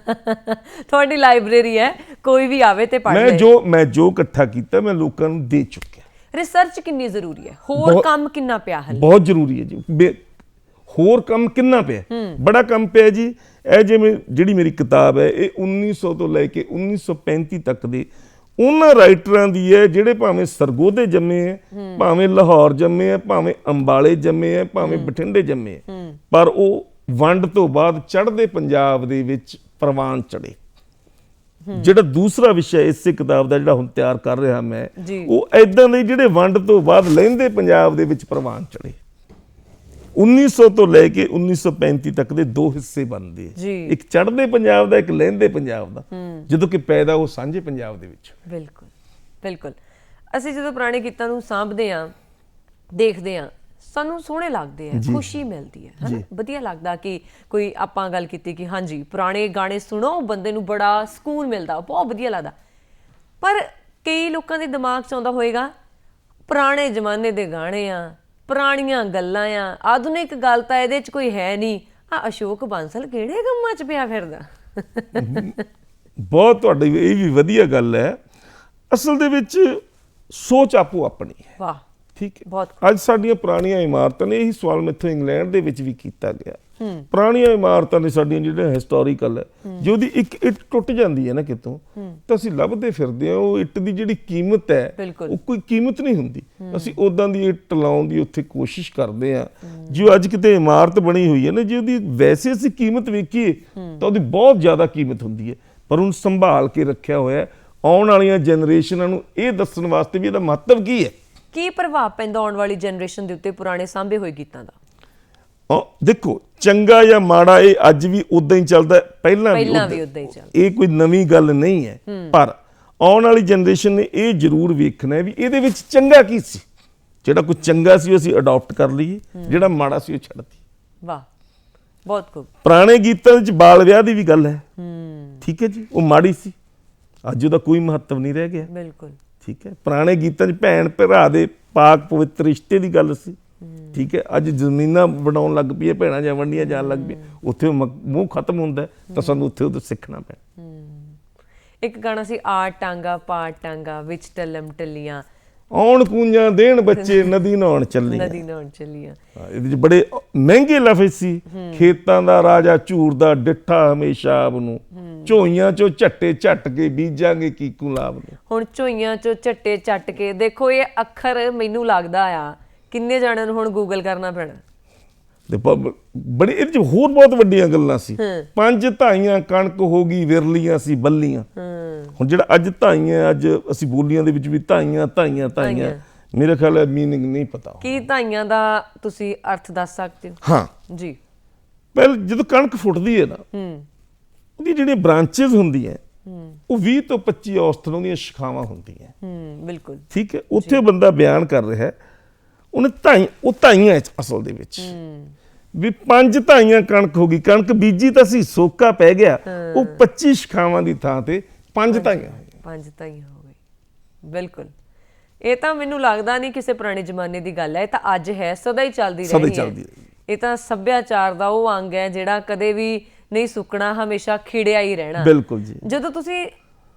ਤੁਹਾਡੀ ਲਾਇਬ੍ਰੇਰੀ ਹੈ, ਕੋਈ ਵੀ ਆਵੇ ਤੇ ਪੜ੍ਹ ਲੈ। ਮੈਂ ਜੋ ਇਕੱਠਾ ਕੀਤਾ ਮੈਂ ਲੋਕਾਂ ਨੂੰ ਦੇ ਚੁੱਕਿਆ। ਰਿਸਰਚ ਕਿੰਨੀ ਜ਼ਰੂਰੀ ਹੈ, ਹੋਰ ਕੰਮ ਕਿੰਨਾ ਪਿਆ ਹੈ? ਬਹੁਤ ਜ਼ਰੂਰੀ ਹੈ ਜੀ। ਹੋਰ ਕੰਮ ਕਿੰਨਾ ਪਿਆ? ਬੜਾ ਕੰਮ ਪਿਆ ਜੀ। ਇਹ ਜਿਵੇਂ ਜਿਹੜੀ ਮੇਰੀ ਕਿਤਾਬ ਹੈ ਇਹ 1900 ਤੋਂ ਲੈ ਕੇ 1935 ਤੱਕ ਦੇ ਉਹਨਾਂ ਰਾਈਟਰਾਂ ਦੀ ਹੈ ਜਿਹੜੇ ਭਾਵੇਂ ਸਰਗੋਧੇ ਜੰਮੇ ਹੈ, ਭਾਵੇਂ ਲਾਹੌਰ ਜੰਮੇ ਹੈ, ਭਾਵੇਂ ਅੰਬਾਲੇ ਜੰਮੇ ਹੈ, ਭਾਵੇਂ ਬਠਿੰਡੇ ਜੰਮੇ ਹੈ, ਪਰ ਉਹ ਵੰਡ ਤੋਂ ਬਾਅਦ ਚੜ੍ਹਦੇ ਪੰਜਾਬ ਦੇ ਵਿੱਚ ਪ੍ਰਵਾਨ ਚੜੇ। ਜਿਹੜਾ ਦੂਸਰਾ ਵਿਸ਼ਾ ਇਸੇ ਕਿਤਾਬ ਦਾ ਜਿਹੜਾ ਹੁਣ ਤਿਆਰ ਕਰ ਰਿਹਾ ਮੈਂ, ਉਹ ਐਦਾਂ ਦੇ ਜਿਹੜੇ ਵੰਡ ਤੋਂ ਬਾਅਦ ਲਹਿੰਦੇ ਪੰਜਾਬ ਦੇ ਵਿੱਚ ਪ੍ਰਵਾਨ ਚੜੇ। 1900 ਤੋਂ ਲੈ ਕੇ 1935 ਤੱਕ ਦੇ ਦੋ ਹਿੱਸੇ ਬਣਦੇ ਆ, ਇੱਕ ਚੜ੍ਹਦੇ ਪੰਜਾਬ ਦਾ, ਇੱਕ ਲਹਿੰਦੇ ਪੰਜਾਬ ਦਾ, ਜਦੋਂ ਕਿ ਪੈਦਾ ਉਹ ਸਾਂਝੇ ਪੰਜਾਬ ਦੇ ਵਿੱਚ। ਬਿਲਕੁਲ ਬਿਲਕੁਲ। ਅਸੀਂ ਜਦੋਂ ਪੁਰਾਣੇ ਗੀਤਾਂ ਨੂੰ ਸਾਂਭਦੇ ਹਾਂ, ਦੇਖਦੇ ਹਾਂ, ਸਾਨੂੰ ਸੋਹਣੇ ਲੱਗਦੇ ਆ, ਖੁਸ਼ੀ ਮਿਲਦੀ ਹੈ ਹਨਾ, ਵਧੀਆ ਲੱਗਦਾ ਕਿ ਕੋਈ ਆਪਾਂ ਗੱਲ ਕੀਤੀ ਕਿ ਹਾਂਜੀ ਪੁਰਾਣੇ ਗਾਣੇ ਸੁਣੋ ਬੰਦੇ ਨੂੰ ਬੜਾ ਸਕੂਨ ਮਿਲਦਾ, ਬਹੁਤ ਵਧੀਆ ਲੱਗਦਾ। ਪਰ ਕਈ ਲੋਕਾਂ ਦੇ ਦਿਮਾਗ 'ਚ ਆਉਂਦਾ ਹੋਏਗਾ ਪੁਰਾਣੇ ਜ਼ਮਾਨੇ ਦੇ ਗਾਣੇ ਆ, ਪੁਰਾਣੀਆਂ ਗੱਲਾਂ ਆ, ਆਧੁਨਿਕ ਗੱਲ ਤਾਂ ਇਹਦੇ 'ਚ ਕੋਈ ਹੈ ਨਹੀਂ। ਆ ਅਸ਼ੋਕ ਬਾਂਸਲ ਕਿਹੜੇ ਕੰਮਾਂ 'ਚ ਪਿਆ ਫਿਰਦਾ? ਬਹੁਤ ਤੁਹਾਡੀ ਇਹ ਵੀ ਵਧੀਆ ਗੱਲ ਹੈ। ਅਸਲ ਦੇ ਵਿੱਚ ਸੋਚ ਆਪੋ ਆਪਣੀ ਹੈ। ਵਾਹ, ਠੀਕ ਹੈ। ਬਹੁਤ ਅੱਜ ਸਾਡੀਆਂ ਪੁਰਾਣੀਆਂ ਇਮਾਰਤਾਂ ਨੇ, ਇਹੀ ਸਵਾਲ ਮੈਥੋਂ ਇੰਗਲੈਂਡ ਦੇ ਵਿੱਚ ਵੀ ਕੀਤਾ ਗਿਆ। ਪੁਰਾਣੀਆਂ ਇਮਾਰਤਾਂ ਨੇ ਸਾਡੀਆਂ ਜਿਹੜੀਆਂ ਹਿਸਟੋਰੀਕਲ ਹੈ, ਜੇ ਉਹਦੀ ਇੱਕ ਇੱਟ ਟੁੱਟ ਜਾਂਦੀ ਹੈ ਨਾ ਕਿਤੋਂ, ਤਾਂ ਅਸੀਂ ਲੱਭਦੇ ਫਿਰਦੇ ਹਾਂ ਉਹ ਇੱਟ ਦੀ ਜਿਹੜੀ ਕੀਮਤ ਹੈ ਉਹ ਕੋਈ ਕੀਮਤ ਨਹੀਂ ਹੁੰਦੀ। ਅਸੀਂ ਉਦਾਂ ਦੀ ਇੱਟ ਲਾਉਣ ਦੀ ਉੱਥੇ ਕੋਸ਼ਿਸ਼ ਕਰਦੇ ਹਾਂ। ਜੋ ਅੱਜ ਕਿਤੇ ਇਮਾਰਤ ਬਣੀ ਹੋਈ ਹੈ ਨਾ, ਜੇ ਉਹਦੀ ਵੈਸੇ ਅਸੀਂ ਕੀਮਤ ਵੇਖੀਏ ਤਾਂ ਉਹਦੀ ਬਹੁਤ ਜ਼ਿਆਦਾ ਕੀਮਤ ਹੁੰਦੀ ਹੈ, ਪਰ ਉਹਨੂੰ ਸੰਭਾਲ ਕੇ ਰੱਖਿਆ ਹੋਇਆ ਆਉਣ ਵਾਲੀਆਂ ਜਨਰੇਸ਼ਨਾਂ ਨੂੰ ਇਹ ਦੱਸਣ ਵਾਸਤੇ ਵੀ ਇਹਦਾ ਮਹੱਤਵ ਕੀ ਹੈ। ਕੀ ਪ੍ਰਭਾਵ ਪੈਂਦਾ ਆਉਣ ਵਾਲੀ ਜਨਰੇਸ਼ਨ ਦੇ ਉੱਤੇ ਪੁਰਾਣੇ ਸਾਂਭੇ ਹੋਏ ਗੀਤਾਂ ਦਾ? ਦੇਖੋ, ਚੰਗਾ ਜਾਂ ਮਾੜਾ ਇਹ ਅੱਜ ਵੀ ਉਦਾਂ ਹੀ ਚੱਲਦਾ, ਪਹਿਲਾਂ ਵੀ ਉਦਾਂ ਹੀ ਚੱਲਦਾ। ਇਹ ਕੋਈ ਨਵੀਂ ਗੱਲ ਨਹੀਂ ਹੈ, ਪਰ ਆਉਣ ਵਾਲੀ ਜਨਰੇਸ਼ਨ ਨੇ ਇਹ ਜ਼ਰੂਰ ਵੇਖਣਾ ਹੈ ਵੀ ਇਹਦੇ ਵਿੱਚ ਚੰਗਾ ਕੀ ਸੀ। ਜਿਹੜਾ ਕੋਈ ਚੰਗਾ ਸੀ ਉਹ ਅਸੀਂ ਅਡਾਪਟ ਕਰ ਲਈਏ, ਜਿਹੜਾ ਮਾੜਾ ਸੀ ਉਹ ਛੱਡ ਦਈਏ। ਵਾਹ, ਬਹੁਤ ਖੂਬ। ਪੁਰਾਣੇ ਗੀਤਾਂ ਵਿੱਚ ਬਾਲ ਵਿਆਹ ਦੀ ਵੀ ਗੱਲ ਹੈ, ਠੀਕ ਹੈ ਜੀ, ਉਹ ਮਾੜੀ ਸੀ, ਅੱਜ ਉਹਦਾ ਕੋਈ ਮਹੱਤਵ ਨਹੀਂ ਰਹਿ ਗਿਆ। ਬਿਲਕੁਲ ਠੀਕ ਹੈ। ਪੁਰਾਣੇ ਗੀਤਾਂ 'ਚ ਭੈਣ ਭਰਾ ਦੇ ਪਾਕ ਪਵਿੱਤਰ ਰਿਸ਼ਤੇ ਦੀ ਗੱਲ ਸੀ, ਠੀਕ ਹੈ। ਅੱਜ ਜ਼ਮੀਨਾਂ ਬਣਾਉਣ ਲੱਗ ਪਈ ਹੈ, ਭੈਣਾਂ ਜਾਂ ਵੰਡੀਆਂ ਜਾਣ ਲੱਗ ਪਈਆਂ, ਉੱਥੇ ਮੂੰਹ ਖਤਮ ਹੁੰਦਾ ਤਾਂ ਸਾਨੂੰ ਉੱਥੇ ਉਹ ਸਿੱਖਣਾ ਪੈਣਾ। ਇੱਕ ਗਾਣਾ ਸੀ ਆ ਟਾਂਗਾ ਪਾ ਟਾਂਗਾ ਵਿੱਚ ਟੱਲਮ ਟੱਲੀਆਂ, ਆਉਣ ਕੂੰਜਾਂ ਦੇਣ ਬੱਚੇ ਨਦੀ ਨਹਾਉਣ ਚੱਲੀਆਂ। ਇਹਦੇ ਵਿੱਚ ਬੜੇ ਮਹਿੰਗੇ ਲਫ਼ਜ਼ ਸੀ। ਖੇਤਾਂ ਦਾ ਰਾਜਾ ਝੂਰਦਾ ਡਿੱਠਾ ਹਮੇਸ਼ਾ ਆਪ ਨੂੰ, ਝੋਈਆਂ ਚੋਂ ਝੱਟੇ ਝੱਟ ਕੇ ਬੀਜਾਂਗੇ ਕੀਕੂ ਲਾਭ ਨੂੰ। ਹੁਣ ਝੋਈਆਂ ਚੋਂ ਝੱਟੇ ਝੱਟ ਕੇ, ਦੇਖੋ ਇਹ ਅੱਖਰ ਮੈਨੂੰ ਲੱਗਦਾ ਆ ਕਿੰਨੇ ਜਾਣਿਆਂ ਨੂੰ ਹੁਣ ਗੂਗਲ ਕਰਨਾ ਪੈਣਾ। ਬੜੀ ਇਹਦੇ 'ਚ ਹੋਰ ਬਹੁਤ ਵੱਡੀਆਂ ਗੱਲਾਂ ਸੀ। ਪੰਜ ਧਾਈਆਂ ਕਣਕ ਹੋ ਗਈ ਵਿਰਲੀਆਂ ਸੀ ਬੱਲੀਆਂ। ਹੁਣ ਜਿਹੜਾ ਅੱਜ ਧਾਈਆਂ, ਅੱਜ ਅਸੀਂ ਬੋਲੀਆਂ ਦੇ ਵਿੱਚ ਵੀ ਧਾਈਆਂ ਧਾਈਆਂ ਧਾਈਆਂ, ਮੇਰੇ ਖਿਆਲ ਹੈ ਮੀਨਿੰਗ ਨਹੀਂ ਪਤਾ। ਕੀ ਧਾਈਆਂ ਦਾ ਤੁਸੀਂ ਅਰਥ ਦੱਸ ਸਕਦੇ ਹੋ? ਹਾਂ ਜੀ। ਪਹਿਲਾਂ ਜਦੋਂ ਕਣਕ ਫੁੱਟਦੀ ਹੈ ਨਾ, ਉਹਦੀ ਜਿਹੜੀਆਂ ਬ੍ਰਾਂਚਿਸ ਹੁੰਦੀਆਂ ਉਹ 20 ਤੋਂ 25 ਔਸਤਨ ਦੀਆਂ ਸ਼ਾਖਾਵਾਂ ਹੁੰਦੀਆਂ। ਬਿਲਕੁਲ ਠੀਕ ਹੈ। ਉੱਥੇ ਬੰਦਾ ਬਿਆਨ ਕਰ ਰਿਹਾ ਉਹਨੇ ਧਾਈਆਂ ਅਸਲ ਦੇ ਵਿੱਚ ਵੀ ਪੰਜ ਧਾਈਆਂ ਕਣਕ ਹੋ ਗਈ, ਕਣਕ ਬੀਜੀ ਤਾਂ ਸੀ, ਸੋਕਾ ਪੈ ਗਿਆ, ਉਹ 25 ਸ਼ਾਖਾਵਾਂ ਦੀ ਥਾਂ ਤੇ ਪੰਜ ਧਾਈਆਂ ਹੋ ਗਈ। ਬਿਲਕੁਲ। ਇਹ ਤਾਂ ਮੈਨੂੰ ਲੱਗਦਾ ਨਹੀਂ ਕਿਸੇ ਪੁਰਾਣੇ ਜ਼ਮਾਨੇ ਦੀ ਗੱਲ ਹੈ, ਇਹ ਤਾਂ ਅੱਜ ਹੈ, ਸਦਾ ਹੀ ਚੱਲਦੀ ਰਹੀ ਹੈ। ਇਹ ਤਾਂ ਸੱਭਿਆਚਾਰ ਦਾ ਉਹ ਅੰਗ ਹੈ ਜਿਹੜਾ ਕਦੇ ਵੀ ਨਹੀਂ ਸੁੱਕਣਾ, ਹਮੇਸ਼ਾ ਖਿੜਿਆ ਹੀ ਰਹਿਣਾ। ਬਿਲਕੁਲ ਜੀ। ਜਦੋਂ ਤੁਸੀਂ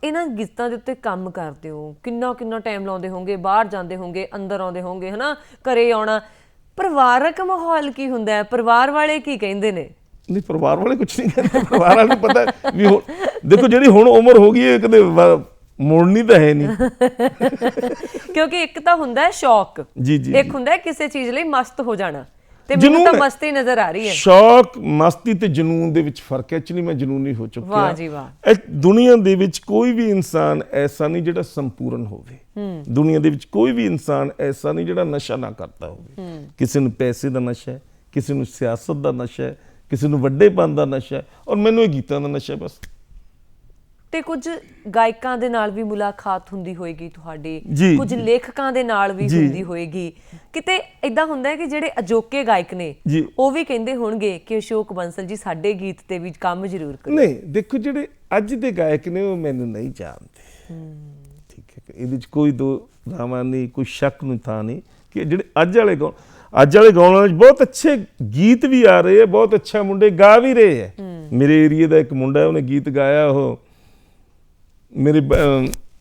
ਇਹਨਾਂ ਗੀਤਾਂ ਦੇ ਉੱਤੇ ਕੰਮ ਕਰਦੇ ਹੋ, ਕਿੰਨਾ ਟਾਈਮ ਲਾਉਂਦੇ ਹੋਗੇ, ਬਾਹਰ ਜਾਂਦੇ ਹੋਗੇ, ਅੰਦਰ ਆਉਂਦੇ ਹੋਗੇ, ਹਨਾ, ਘਰੇ ਆਉਣਾ, ਪਰਿਵਾਰਕ ਮਾਹੌਲ ਕੀ ਹੁੰਦਾ ਹੈ? ਪਰਿਵਾਰ ਵਾਲੇ ਕੀ ਕਹਿੰਦੇ ਨੇ? ਨਹੀਂ, ਪਰਿਵਾਰ ਵਾਲੇ ਕੁਝ ਨਹੀਂ ਕਹਿੰਦੇ। ਪਰਿਵਾਰ ਵਾਲੇ ਨੂੰ ਪਤਾ ਵੀ ਹੁਣ ਦੇਖੋ ਜਿਹੜੀ ਹੁਣ ਉਮਰ ਹੋ ਗਈ ਹੈ ਕਦੇ ਮੁੜਨੀ ਤਾਂ ਹੈ ਨਹੀਂ। ਕਿਉਂਕਿ ਇੱਕ ਤਾਂ ਹੁੰਦਾ ਹੈ ਸ਼ੌਕ, ਇੱਕ ਹੁੰਦਾ ਹੈ ਕਿਸੇ ਚੀਜ਼ ਲਈ ਮਸਤ ਹੋ ਜਾਣਾ, ਤੇ ਮੈਨੂੰ ਤਾਂ ਮਸਤੀ ਨਜ਼ਰ ਆ ਰਹੀ ਹੈ। ਸ਼ੌਕ, ਮਸਤੀ ਤੇ ਜਨੂਨ ਦੇ ਵਿੱਚ ਫਰਕ ਹੈ। ਐਕਚੁਅਲੀ ਮੈਂ ਜਨੂਨੀ ਹੋ ਚੁੱਕਿਆ। ਵਾਹ ਜੀ ਵਾਹ। ਇਹ ਦੁਨੀਆ ਦੇ ਵਿੱਚ ਕੋਈ ਵੀ ਇਨਸਾਨ ਐਸਾ ਨਹੀਂ ਜਿਹੜਾ ਸੰਪੂਰਨ ਹੋਵੇ। ਦੁਨੀਆ ਦੇ ਵਿੱਚ ਕੋਈ ਵੀ ਇਨਸਾਨ ਐਸਾ ਨਹੀਂ ਜਿਹੜਾ ਨਸ਼ਾ ਨਾ ਕਰਦਾ ਹੋਵੇ। ਕਿਸੇ ਨੂੰ ਪੈਸੇ ਦਾ ਨਸ਼ਾ ਹੈ, ਕਿਸੇ ਨੂੰ ਸਿਆਸਤ ਦਾ ਨਸ਼ਾ ਹੈ, ਕਿਸੇ ਨੂੰ ਵੱਡੇਪਨ ਦਾ ਨਸ਼ਾ ਹੈ, ਔਰ ਮੈਨੂੰ ਇਹ ਗੀਤਾਂ ਦਾ ਨਸ਼ਾ ਬਸ। ਤੇ ਕੁਝ ਗਾਇਕਾਂ ਦੇ ਨਾਲ ਵੀ ਮੁਲਾਕਾਤ ਹੁੰਦੀ ਹੋਏਗੀ ਤੁਹਾਡੀ, ਕੁਝ ਲੇਖਕਾਂ ਦੇ ਨਾਲ ਵੀ ਹੁੰਦੀ ਹੋਏਗੀ। ਕਿਤੇ ਏਦਾਂ ਹੁੰਦਾ ਹੈ ਕਿ ਜਿਹੜੇ ਅਜੋਕੇ ਗਾਇਕ ਨੇ ਉਹ ਵੀ ਕਹਿੰਦੇ ਹੋਣਗੇ ਕਿ ਅਸ਼ੋਕ ਬੰਸਲ ਜੀ ਸਾਡੇ ਗੀਤ ਤੇ ਵੀ ਕੰਮ ਜ਼ਰੂਰ ਕਰੋ? ਨਹੀਂ, ਦੇਖੋ ਜਿਹੜੇ ਅੱਜ ਦੇ ਗਾਇਕ ਨੇ ਉਹ ਮੈਨੂੰ ਨਹੀਂ ਜਾਣਦੇ। ਠੀਕ ਹੈ। ਇਹਦੇ 'ਚ ਕੋਈ ਦੋ ਰਾਵਾਂ ਨਹੀਂ, ਕੋਈ ਸ਼ੱਕ ਨੂੰ ਥਾਂ ਨਹੀਂ ਕਿ ਜਿਹੜੇ ਅੱਜ ਵਾਲੇ ਗਾਉਣ ਵਾਲੇ ਬਹੁਤ ਅੱਛੇ ਗੀਤ ਵੀ ਆ ਰਹੇ ਆ, ਬਹੁਤ ਅੱਛਾ ਮੁੰਡੇ ਗਾ ਵੀ ਰਹੇ ਹੈ। ਮੇਰੇ ਏਰੀਏ ਦਾ ਇੱਕ ਮੁੰਡਾ ਉਹਨੇ ਗੀਤ ਗਾਇਆ, ਉਹ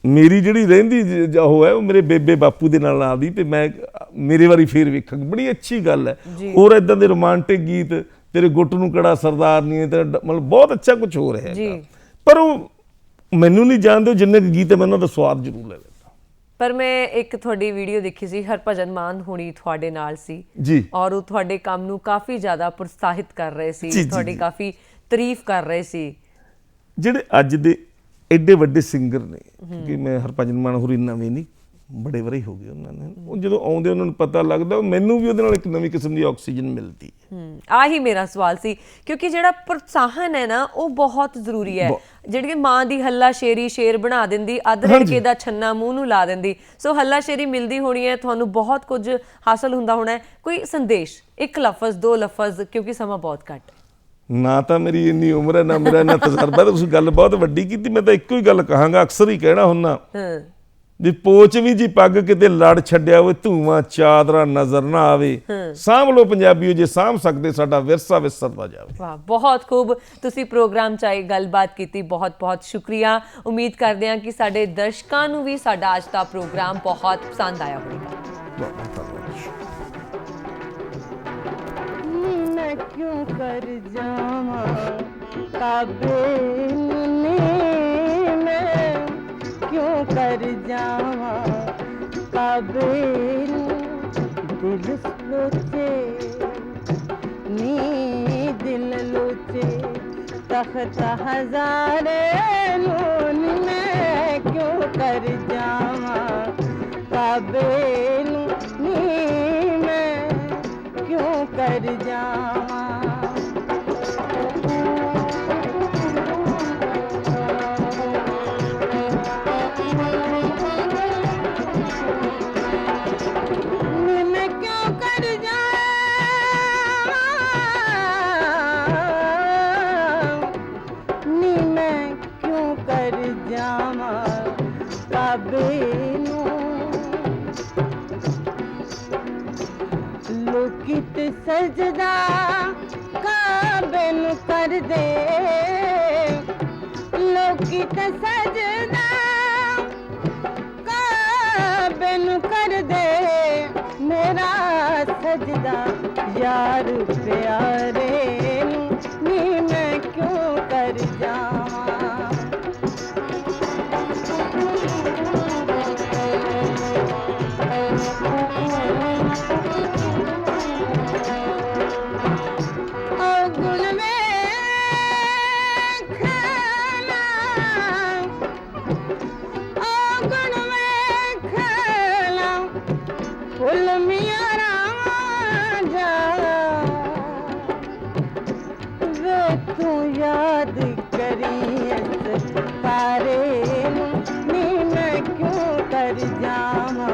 ਮੇਰੀ ਜਿਹੜੀ ਰਹਿੰਦੀ ਉਹ ਹੈ ਉਹ ਮੇਰੇ ਬੇਬੇ ਬਾਪੂ ਦੇ ਨਾਲ ਆਉਂਦੀ ਤੇ ਮੈਂ ਮੇਰੇ ਵਾਰੀ ਫੇਰ ਵੇਖਾਂਗੀ, ਬੜੀ ਅੱਛੀ ਗੱਲ ਹੈ। ਹੋਰ ਇਦਾਂ ਦੇ ਰੋਮਾਂਟਿਕ ਗੀਤ, ਤੇਰੇ ਗੁੱਟ ਨੂੰ ਕੜਾ ਸਰਦਾਰ ਨਹੀਂ, ਤੇਰਾ ਮਤਲਬ ਬਹੁਤ ਅੱਛਾ ਕੁਝ ਹੋ ਰਿਹਾ ਹੈ। ਪਰ ਉਹ ਮੈਨੂੰ ਨਹੀਂ ਜਾਣਦੇ ਜਿੰਨੇ ਕੁ ਗੀਤ ਹੈ ਮੈਂ ਉਹਨਾਂ ਦਾ ਸਵਾਦ ਜ਼ਰੂਰ ਲੈ ਲੈਂਦਾ। ਪਰ ਮੈਂ ਇੱਕ ਤੁਹਾਡੀ ਵੀਡੀਓ ਦੇਖੀ ਸੀ, ਹਰਭਜਨ ਮਾਨ ਹੁਣੀ ਤੁਹਾਡੇ ਨਾਲ ਸੀ ਜੀ, ਔਰ ਉਹ ਤੁਹਾਡੇ ਕੰਮ ਨੂੰ ਕਾਫੀ ਜ਼ਿਆਦਾ ਪ੍ਰੋਤਸਾਹਿਤ ਕਰ ਰਹੇ ਸੀ, ਤੁਹਾਡੀ ਕਾਫੀ ਤਾਰੀਫ ਕਰ ਰਹੇ ਸੀ। ਜਿਹੜੇ ਅੱਜ ਦੇ ਐਡੇ ਵੱਡੇ ਸਿੰਗਰ ਨੇ, ਕਿਉਂਕਿ ਮੈਂ ਹਰਭਜਨ ਮਾਨ ਹੋਰੀ ਨਵੇਂ ਨਹੀਂ, ਬੜੇ ਵਾਰੀ ਹੋ ਗਏ ਉਹਨਾਂ ਨੇ, ਉਹ ਜਦੋਂ ਆਉਂਦੇ ਉਹਨਾਂ ਨੂੰ ਪਤਾ ਲੱਗਦਾ, ਮੈਨੂੰ ਵੀ ਉਹਦੇ ਨਾਲ ਇੱਕ ਨਵੀਂ ਕਿਸਮ ਦੀ ਆਕਸੀਜਨ ਮਿਲਦੀ। ਆਹੀ ਮੇਰਾ ਸਵਾਲ ਸੀ, ਕਿਉਂਕਿ ਜਿਹੜਾ ਪ੍ਰੋਤਸਾਹਨ ਹੈ ਨਾ ਉਹ ਬਹੁਤ ਜ਼ਰੂਰੀ ਹੈ। ਜਿਹੜੀ ਮਾਂ ਦੀ ਹੱਲਾ ਸ਼ੇਰੀ ਸ਼ੇਰ ਬਣਾ ਦਿੰਦੀ, ਅੱਧ ਰੜਕੇ ਦਾ ਛੰਨਾ ਮੂੰਹ ਨੂੰ ਲਾ ਦਿੰਦੀ। ਸੋ ਹੱਲਾ ਸ਼ੇਰੀ ਮਿਲਦੀ ਹੋਣੀ ਹੈ, ਤੁਹਾਨੂੰ ਬਹੁਤ ਕੁਝ ਹਾਸਲ ਹੁੰਦਾ ਹੋਣਾ ਹੈ। ਕੋਈ ਸੰਦੇਸ਼, ਇੱਕ ਲਫ਼ਜ਼, ਦੋ ਲਫ਼ਜ਼, ਕਿਉਂਕਿ ਸਮਾਂ ਬਹੁਤ ਘੱਟ ਹੈ। ਨਾ ਤਾਂ ਮੇਰੀ ਇੰਨੀ ਉਮਰ ਹੈ, ਨਾ ਮੇਰਾ ਇੰਨਾ ਤਜਰਬਾ। ਤੁਸੀਂ ਗੱਲ ਬਹੁਤ ਵੱਡੀ ਕੀਤੀ। ਮੈਂ ਤਾਂ ਇੱਕੋ ਹੀ ਗੱਲ ਕਹਾਂਗਾ, ਅਕਸਰ ਹੀ ਕਹਿਣਾ ਹੁੰਦਾ ਵੀ ਪੋਚ ਵੀ ਜੀ ਪੱਗ ਕਿਤੇ ਲੜ ਛੱਡਿਆ ਹੋਵੇ, ਧੂਆਂ ਚਾਦਰਾ ਨਜ਼ਰ ਨਾ ਆਵੇ, ਸਾਂਭ ਲਓ ਪੰਜਾਬੀਓ ਜੇ ਸਾਂਭ ਸਕਦੇ, ਸਾਡਾ ਵਿਰਸਾ ਵਿਸਰਦਾ ਜਾਵੇ। ਵਾਹ, ਬਹੁਤ ਖੂਬ। ਤੁਸੀਂ ਪ੍ਰੋਗਰਾਮ 'ਚ ਆਏ, ਗੱਲਬਾਤ ਕੀਤੀ, ਬਹੁਤ ਬਹੁਤ ਸ਼ੁਕਰੀਆ। ਉਮੀਦ ਕਰਦੇ ਹਾਂ ਕਿ ਸਾਡੇ ਦਰਸ਼ਕਾਂ ਨੂੰ ਵੀ ਸਾਡਾ ਅੱਜ ਦਾ ਪ੍ਰੋਗਰਾਮ ਬਹੁਤ ਪਸੰਦ ਆਇਆ ਹੋਵੇਗਾ। मैं क्यों कर जावा काबे मैं क्यों कर जावा काबे दिल लोचे नी दिल लोचे तख्त हजारे नून मैं क्यों कर जावा काबे नी मैं क्यों कर जावा। मैं क्यों कर जावा, नी मैं क्यों कर जावा काबे लोकित सजदा काबे नू कर दे, लोकित सजदा काबे नू कर दे, मेरा सजदा यार प्यारे नू नी मैं क्यों कर जावा। फुल मियां राजा वे तू याद करी तारे नी मैं क्यों कर जावा।